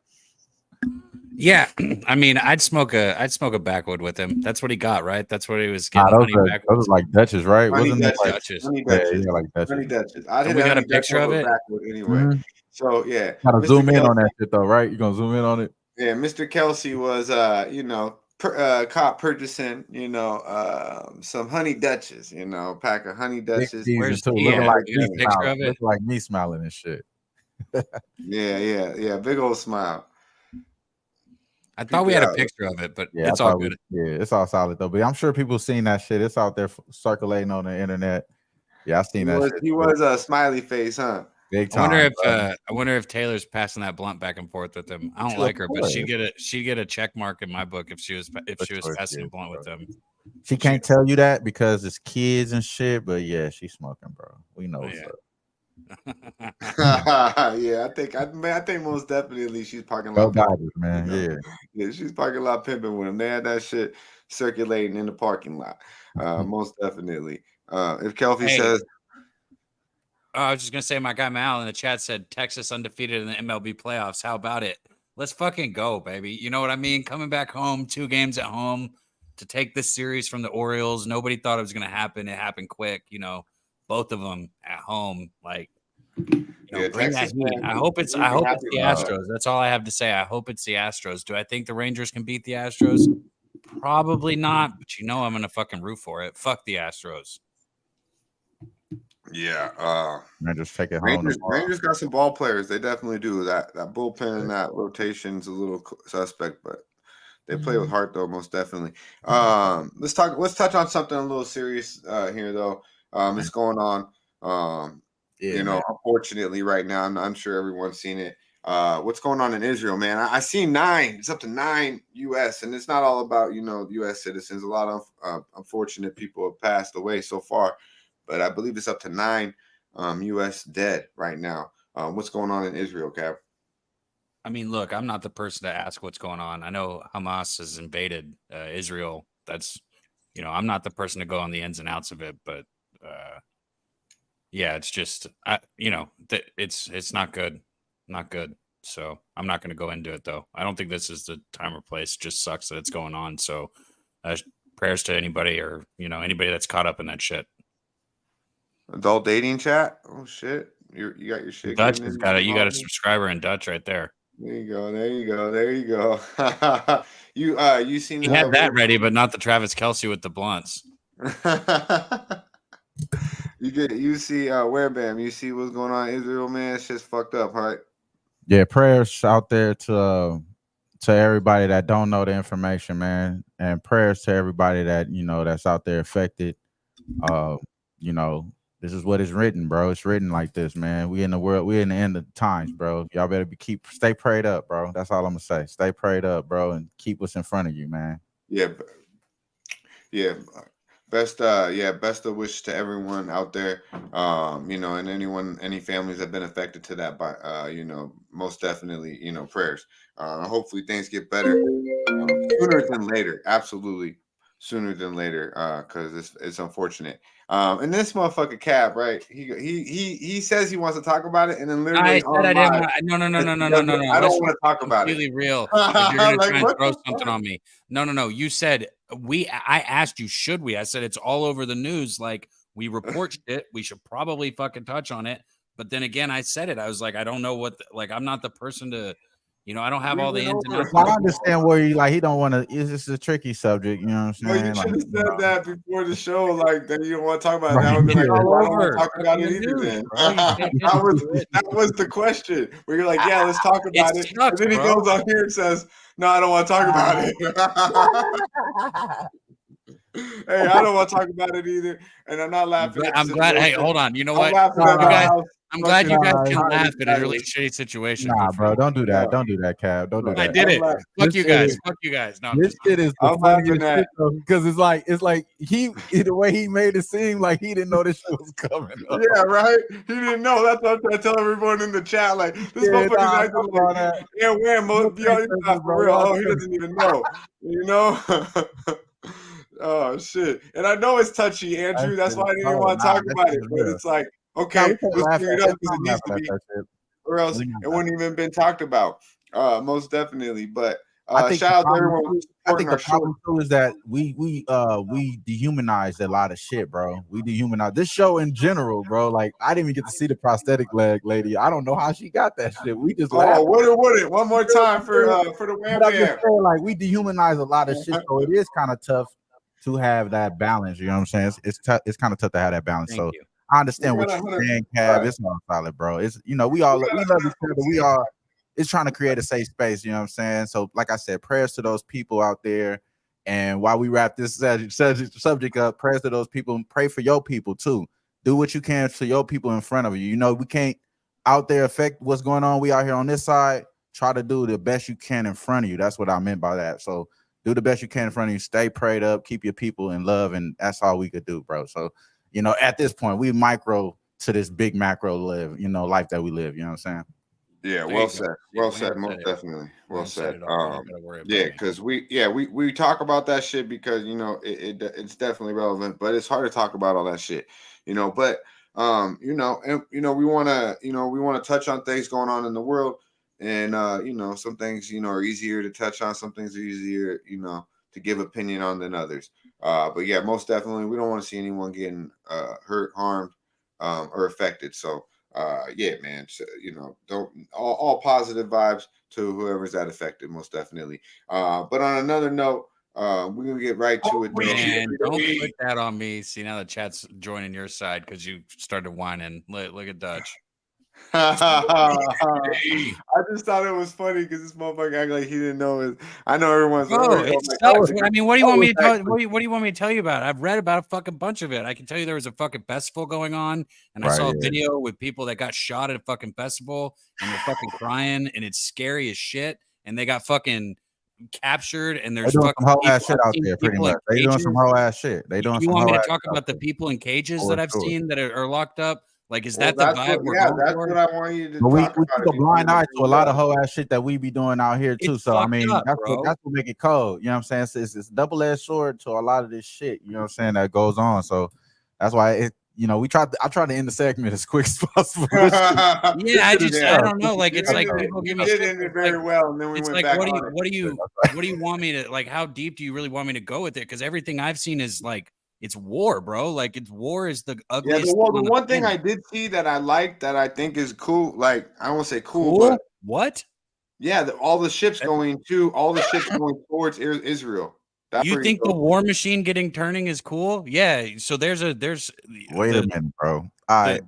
Yeah, I mean, I'd smoke a backwood with him. That's what he got, right? That's what he was getting. Those are like Dutches, right? Wasn't it Dutches? Honey Dutches. Yeah, like Dutches. Honey Dutches. We got a picture of it anyway. Mm-hmm. So yeah, gotta zoom in on that shit though, right? You gonna zoom in on it? Yeah, Mr. Kelce was caught purchasing some Honey Dutches, pack of Honey Dutches. Where's looking like me smiling and shit. yeah, big old smile. I thought we had a picture of it, but it's all good. It's all solid though. But I'm sure people seen that shit. It's out there circulating on the internet. Yeah, I seen that shit. He was a smiley face, huh? Big time. I wonder if Taylor's passing that blunt back and forth with him. I don't like her, but she'd get a check mark in my book if she was passing a blunt with him. She can't tell you that because it's kids and shit. But yeah, she's smoking, bro. We know what's up. Yeah, I think most definitely she's parking lot. Man. Yeah, she's parking lot pimping with him. They had that shit circulating in the parking lot. Most definitely. If Kelce says, I was just gonna say, my guy Mal in the chat said Texas undefeated in the MLB playoffs. How about it? Let's fucking go, baby. You know what I mean? Coming back home, 2 games at home to take this series from the Orioles. Nobody thought it was gonna happen. It happened quick. Both of them at home, bring that heat. I hope it's the Astros. That's all I have to say. I hope it's the Astros. Do I think the Rangers can beat the Astros? Probably not, but I'm gonna fucking root for it. Fuck the Astros. Yeah, Rangers take it home. Rangers got some ball players. They definitely do. That bullpen and that rotation's a little suspect, but they play with heart though, most definitely. Let's touch on something a little serious here though. It's going on. Unfortunately, right now, I'm sure everyone's seen it. What's going on in Israel, man? I see 9. It's up to 9 U.S. and it's not all about U.S. citizens. A lot of unfortunate people have passed away so far, but I believe it's up to 9 U.S. dead right now. What's going on in Israel, Cap? I mean, look, I'm not the person to ask what's going on. I know Hamas has invaded Israel. That's, I'm not the person to go on the ins and outs of it, but yeah, it's just, it's not good. Not good. So I'm not going to go into it, though. I don't think this is the time or place. It just sucks that it's going on. So prayers to anybody or, anybody that's caught up in that shit. Adult dating chat? Oh, shit. You got your shit. Dutch has got it. You got a subscriber in Dutch right there. There you go. There you go. There you go. You seen he had that ready, but not the Travis Kelce with the blunts. You see where Bam? You see what's going on in Israel, man? It's just fucked up, right? Yeah, prayers out there to everybody that don't know the information, man, and prayers to everybody that that's out there affected. This is what is written, bro. It's written like this, man. We in the world. We in the end of the times, bro. Y'all better stay prayed up, bro. That's all I'm gonna say. Stay prayed up, bro, and keep what's in front of you, man. Yeah. Best of wishes to everyone out there, and any families that have been affected to that by, most definitely, prayers. Hopefully things get better sooner than later. Absolutely, sooner than later, because it's unfortunate. And this motherfucker Cab, right? He says he wants to talk about it, and then literally I said I didn't. No. I don't want to talk about it. Really real. If you're gonna try and throw something on me. No. You said I asked you, should we? I said it's all over the news. Like we report it. We should probably fucking touch on it. But then again, I said it. I was like, I don't know what. I'm not the person to. I don't have all the ins and outs. I understand where he don't want to. It's just a tricky subject, you know what I'm saying? You should have said that before the show, like that you don't want to talk about it. Now be like, I don't want to talk about it either. Then that was the question. Where you're like, yeah, let's talk about it. And then he goes on here and says, no, I don't want to talk about it. Hey, I don't want to talk about it either, and I'm not laughing. I'm glad. Hey, hold on. You know what? I'm glad you guys can laugh at a really shitty situation. Nah, bro, don't do that. Don't do that, Cab. Don't do that. I did it. Fuck you guys. Fuck you guys. No, this shit is the funniest shit because it's like the way he made it seem like he didn't know this shit was coming. Yeah, right. He didn't know. That's what I'm trying to tell everyone in the chat. Like this motherfucker's acting like, yeah, Wham, for real. Oh, he doesn't even know. Oh shit! And I know it's touchy, Andrew. That's why I didn't even want to talk about it. But it's like, okay, let's clear it up because it needs to be, or else it wouldn't even been talked about. Most definitely. But shout out to everyone. I think the problem too is that we dehumanized a lot of shit, bro. We dehumanized this show in general, bro. Like I didn't even get to see the prosthetic leg lady. I don't know how she got that shit. We just would it one more time for the Wham Bam. Like we dehumanize a lot of shit, so it is kind of tough to have that balance, you know what I'm saying? It's kind of tough to have that balance. Thank you. I understand what you're saying, Cab. It's not solid, bro. It's we love each other. It's trying to create a safe space, you know what I'm saying? So, like I said, prayers to those people out there. And while we wrap this subject up, prayers to those people. Pray for your people too. Do what you can to your people in front of you. We can't out there affect what's going on. We out here on this side. Try to do the best you can in front of you. That's what I meant by that. So. Do the best you can in front of you. Stay prayed up. Keep your people in love, and that's all we could do, bro. So, at this point, we micro to this big macro life that we live. You know what I'm saying? Yeah, well said. Well said. Most definitely. Well said. Yeah, because we talk about that shit because it's definitely relevant, but it's hard to talk about all that shit. But and we want to touch on things going on in the world. And some things are easier to touch on, some things are easier to give opinion on than others. But yeah, most definitely we don't want to see anyone getting hurt, harmed, or affected. So yeah, man. So, don't all positive vibes to whoever's that affected, most definitely. But on another note, we're gonna get right to it. Man, don't put that on me. See, now the chat's joining your side because you started whining. Look at Dutch. I just thought it was funny because this motherfucker act like he didn't know it. I know everyone's. Bro, it sucks. I mean, what do you want me to tell? What do you want me to tell you about? I've read about a fucking bunch of it. I can tell you there was a fucking festival going on, and I saw a video with people that got shot at a fucking festival, and they're fucking crying, and it's scary as shit. And they got fucking captured, and there's doing fucking some whole ass shit out there. Pretty much, they doing some whole ass shit. They doing. You some want me whole to talk about the people in cages that I've seen that are locked up? Like, is that the vibe we're going that's for? what I want you to But we talk about. keep a blind eye to a lot of whole ass shit that we be doing out here too. It's So I mean, up, that's what make it cold. You know what I'm saying? It's a double-edged sword to a lot of this shit. You know what I'm saying, that goes on. So that's why it. You know, I try to end the segment as quick as possible. I don't know. Like, it's like people give me shit. Did it very well, and then we went like, back. What do you want me to like? How deep do you really want me to go with it? Because everything I've seen is like, it's war, bro. Like, war is the ugliest. Yeah, the one thing I did see that I like that I think is cool. Like, I don't want to say cool, but what? Yeah, all the ships going towards Israel. You think the war machine turning is cool? Yeah. So there's wait a minute, bro. All right.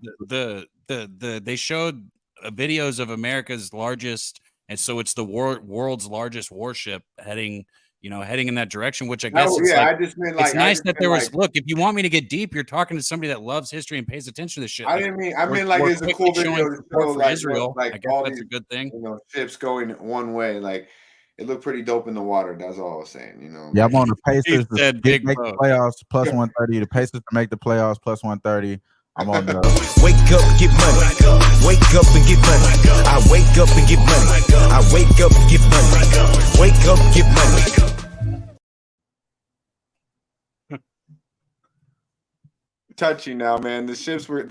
They showed videos of America's largest, and so it's the world's largest warship heading in that direction, which I guess I just meant like it's nice that there was look, if you want me to get deep, you're talking to somebody that loves history and pays attention to this shit. I mean like it's a cool video to show for Israel. Like I guess all that's these, a good thing. Ships going one way, like it looked pretty dope in the water. That's all I was saying, Yeah, I'm on the Pacers to make the playoffs plus 130. The Pacers to make the playoffs plus 130. I'm on the wake up, get money. Wake up and get money. I wake up and get money. I wake up and get money. Wake up, get money. Touchy now, man. The ships were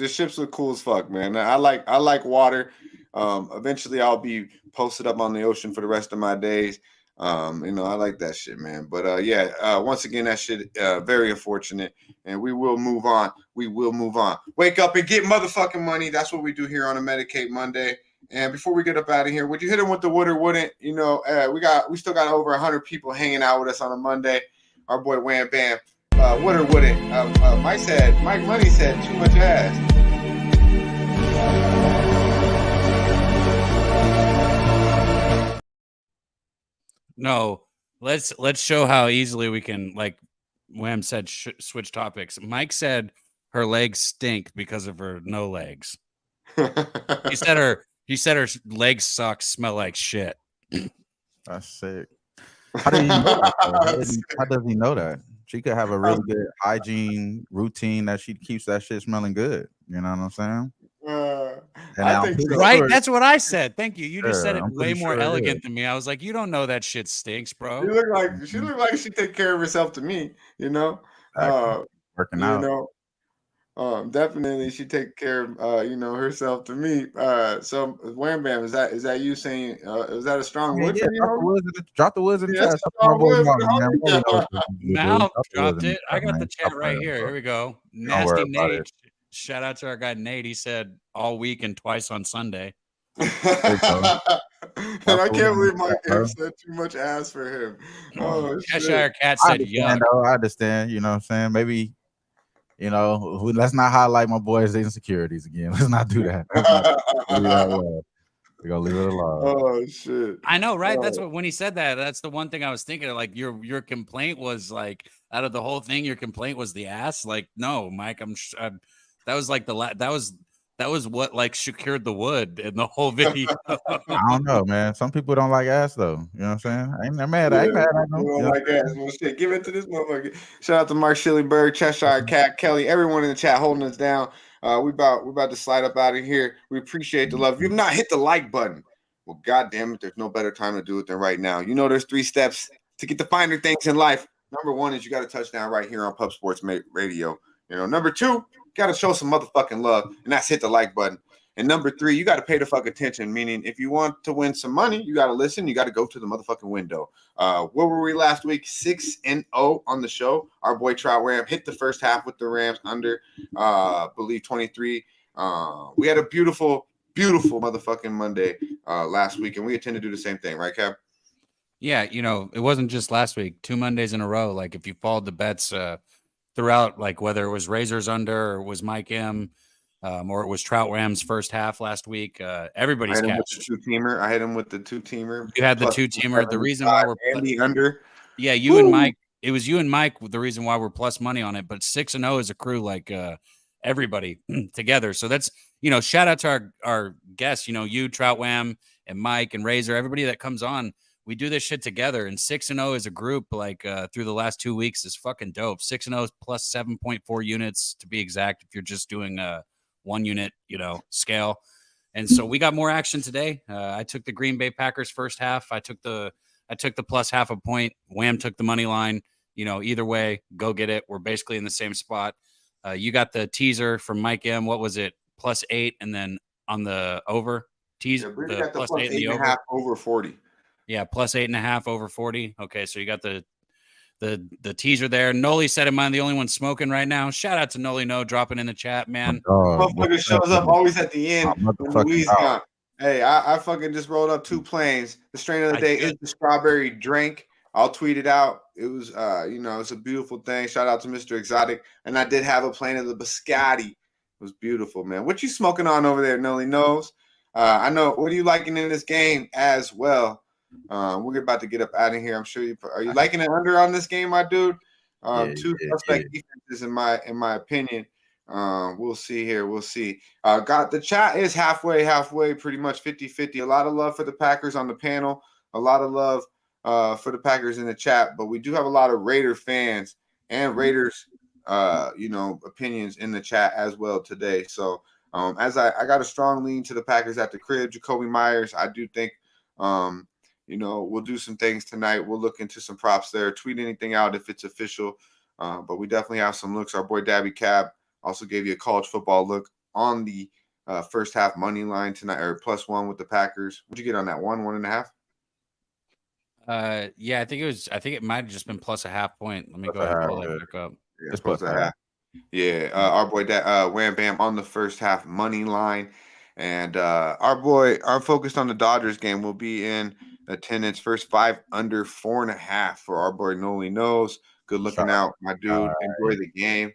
cool as fuck, man. I like water. Eventually I'll be posted up on the ocean for the rest of my days. I like that shit, man. But once again, that shit very unfortunate, and we will move on. Wake up and get motherfucking money. That's what we do here on a Medicate Monday. And before we get up out of here, would you hit him with the would or wouldn't? We still got over 100 people hanging out with us on a Monday. Our boy Wham Bam. Would or wouldn't? Mike Money said too much ass. No, let's show how easily we can, like Wham said, switch topics. Mike said her legs stink because of her no legs. He said her legs suck, smell like shit. That's sick. How does he know that? How does he know that? She could have a really good hygiene routine that she keeps that shit smelling good. You know what I'm saying? Right, sure. That's what I said. Thank you. You just said it way more elegant than me. I was like, you don't know that shit stinks, bro. She looked like she take care of herself to me. Working out. Definitely she take care of herself to me. So Wham Bam, is that you saying is that a strong wood for you? Drop the woods in the chat. Mouth dropped it. I got the chat right here. Here we go. Nasty Nate. Shout out to our guy Nate. He said all week and twice on Sunday. And I can't believe Mike said too much ass for him. Oh, Cheshire Cat said yuck. I understand. You know what I'm saying? Maybe, let's not highlight my boys' insecurities again. Let's not do that. We're gonna leave it alone. Oh shit! I know, right? That's what when he said that. That's the one thing I was thinking of. Like your complaint was like out of the whole thing, your complaint was the ass. Like, no, Mike, that was like that was what like secured the wood in the whole video. I don't know, man. Some people don't like ass though. You know what I'm saying? I ain't mad. I ain't mad at them. Don't like ass. Well, shit, give it to this motherfucker. Shout out to Mark Schillenberg, Cheshire Cat, Kelly, everyone in the chat holding us down. We're about to slide up out of here. We appreciate the love. If you've not hit the like button, well, goddamn it, there's no better time to do it than right now. There's 3 steps to get the finer things in life. Number 1 is you got a touchdown right here on Pub Sports Radio. Number 2, you got to show some motherfucking love, and that's hit the like button. And number 3, you got to pay the fuck attention, meaning if you want to win some money, you got to listen. You got to go to the motherfucking window. Where were we last week? 6-0 on the show. Our boy Trout Ram hit the first half with the Rams under, believe 23. We had a beautiful, beautiful motherfucking Monday last week, and we intend to do the same thing, right, Cap? Yeah, it wasn't just last week. 2 Mondays in a row. Like if you followed the bets throughout, like whether it was Razors under or was Mike M, or it was Trout Rams first half last week. Everybody's cashed. I hit him with the 2-teamer. You had the 2-teamer. The reason why we're and the under. Yeah, you and Mike. It was you and Mike. The reason why we're plus money on it, but 6-0 is a crew like everybody together. So that's, shout out to our guests. You, Trout Wham, and Mike and Razor, everybody that comes on. We do this shit together, and 6-0 as a group, like through the last 2 weeks, is fucking dope. 6-0 is plus 7.4 units to be exact. If you're just doing a 1 unit, scale. And so we got more action today. I took the Green Bay Packers first half. I took the plus half a point. Wham took the money line. Either way, go get it. We're basically in the same spot. You got the teaser from Mike M. What was it? +8, and then on the over teaser, the got the +8 and the over. Over 40. Yeah, +8.5 over 40. Okay, so you got the teaser there. Noli said, "Am I the only one smoking right now?" Shout out to Noli No dropping in the chat, man. Motherfucker shows up always at the end. Hey, I fucking just rolled up 2 planes. The strain of the day is the strawberry drink. I'll tweet it out. It was, it's a beautiful thing. Shout out to Mr. Exotic. And I did have a plane of the biscotti. It was beautiful, man. What you smoking on over there, Noli knows? I know. What are you liking in this game as well? We're about to get up out of here. I'm sure are you liking it under on this game, my dude? 2 suspect defenses in my opinion. We'll see here. We'll see. Got the chat is halfway, pretty much 50-50. A lot of love for the Packers on the panel. A lot of love for the Packers in the chat, but we do have a lot of Raider fans and Raiders, opinions in the chat as well today. So as I got a strong lean to the Packers at the crib. Jacoby Myers, I do think, we'll do some things tonight. We'll look into some props there. Tweet anything out if it's official, but we definitely have some looks. Our boy Daby Cab also gave you a college football look on the first half money line tonight, or +1 with the Packers. What'd you get on that? 1.5? Yeah, I think it might have just been +0.5 point. Let me go ahead and pull that back up. Yeah, it's +0.5. Yeah, our boy Wham Bam on the first half money line, and our focused on the Dodgers game will be in attendance. First 5 under 4.5 for our boy Noli Knows. Good looking out, my dude. Enjoy the game.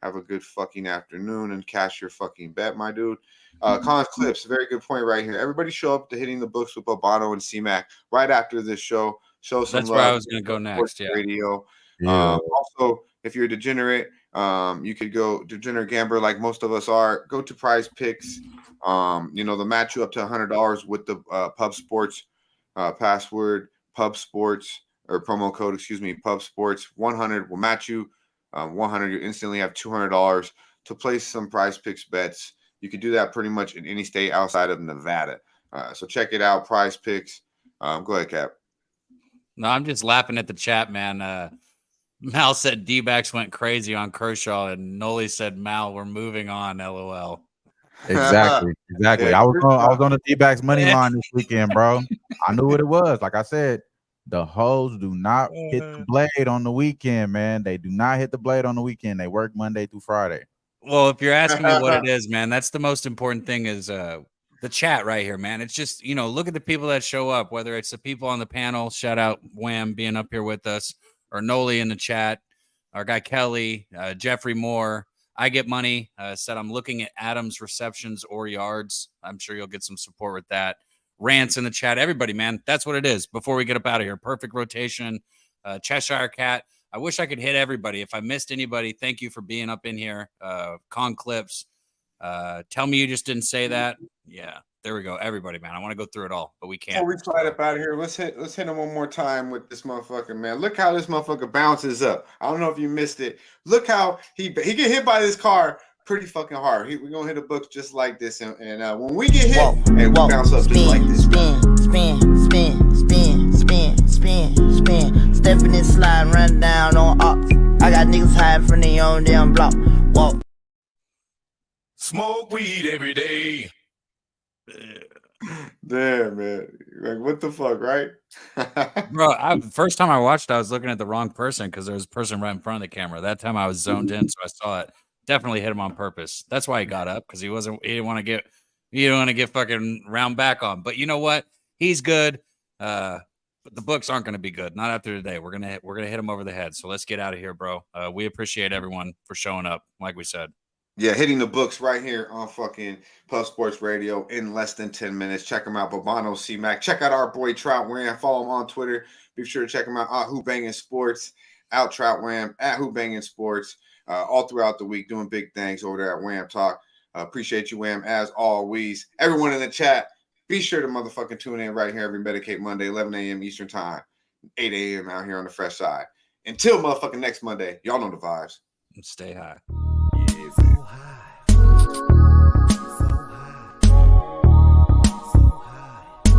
Have a good fucking afternoon and cash your fucking bet, my dude. Collins Clips, very good point right here. Everybody show up to Hitting the Books with Bobano and C-Mac right after this show. Show some That's love. where I was going to go next. Yeah. Radio. Also, if you're a degenerate, you could go degenerate gambler like most of us are. Go to Prize Picks. They'll match you up to $100 with the Pub Sports password, Pub Sports, or promo code, Pub Sports. 100 will match you. 100, you instantly have $200 to place some Prize Picks bets. You can do that pretty much in any state outside of Nevada. So check it out, Prize Picks. Go ahead, Cap. No, I'm just laughing at the chat, man. Mal said D-backs went crazy on Kershaw, and Noli said, Mal, we're moving on, LOL. Exactly. Yeah, I was on the D-backs money line this weekend, bro. I knew what it was. Like I said, the hoes do not hit the blade on the weekend, man. They do not hit the blade on the weekend. They work Monday through Friday. Well, if you're asking me what it is, man, that's the most important thing is the chat right here, man. It's just, look at the people that show up, whether it's the people on the panel, shout out Wham being up here with us, or Noli in the chat, our guy Kelly, Jeffrey Moore. I Get Money said, I'm looking at Adams receptions or yards. I'm sure you'll get some support with that. Rants in the chat. Everybody, man, that's what it is. Before we get up out of here, perfect rotation. Cheshire Cat. I wish I could hit everybody. If I missed anybody, thank you for being up in here. Con Clips. Tell me you just didn't say that. Yeah, there we go. Everybody, man. I want to go through it all, but we can't. Before we slide up out of here, let's hit him one more time with this motherfucker, man. Look how this motherfucker bounces up. I don't know if you missed it. Look how he get hit by this car pretty fucking hard. We're gonna hit the books just like this, and when we get hit, we bounce up just like this. Spin. Stepping and slide, run down on ops. I got niggas hiding from their own damn block. Walk. Smoke weed every day. Damn, man. Like, what the fuck, right? Bro, first time I watched, I was looking at the wrong person because there was a person right in front of the camera. That time I was zoned in, so I saw it. Definitely hit him on purpose. That's why he got up, because he didn't want to get fucking round back on. But you know what? He's good. But the books aren't going to be good. Not after today. We're gonna hit him over the head. So let's get out of here, bro. We appreciate everyone for showing up, like we said. Yeah, hitting the books right here on fucking Pub Sports Radio in less than 10 minutes. Check them out, Babano C-Mac. Check out our boy Trout Wham. Follow him on Twitter. Be sure to check him out. Who Banging Sports. Out Trout Wham. At Who Banging Sports. All throughout the week doing big things over there at Wham Talk. Appreciate you, Wham, as always. Everyone in the chat, be sure to motherfucking tune in right here every Medicate Monday, 11 a.m. Eastern Time, 8 a.m. out here on the fresh side. Until motherfucking next Monday, y'all know the vibes. Stay high. Yeah, so high. So high. So high. So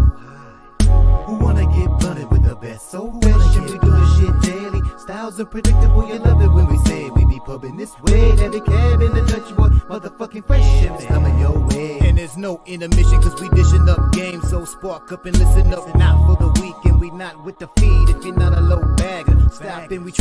high. Who wanna get blunted with the best? So fresh, and we do this shit daily. Styles unpredictable, you love it when we say it. We be pubbing this way. Daby Cab in the country boy, motherfucking fresh shit is coming your way. And there's no intermission, cause we dishing up games. So spark up and listen up. Not for the week, and we not with the feed. If you're not a low bagger, stop and we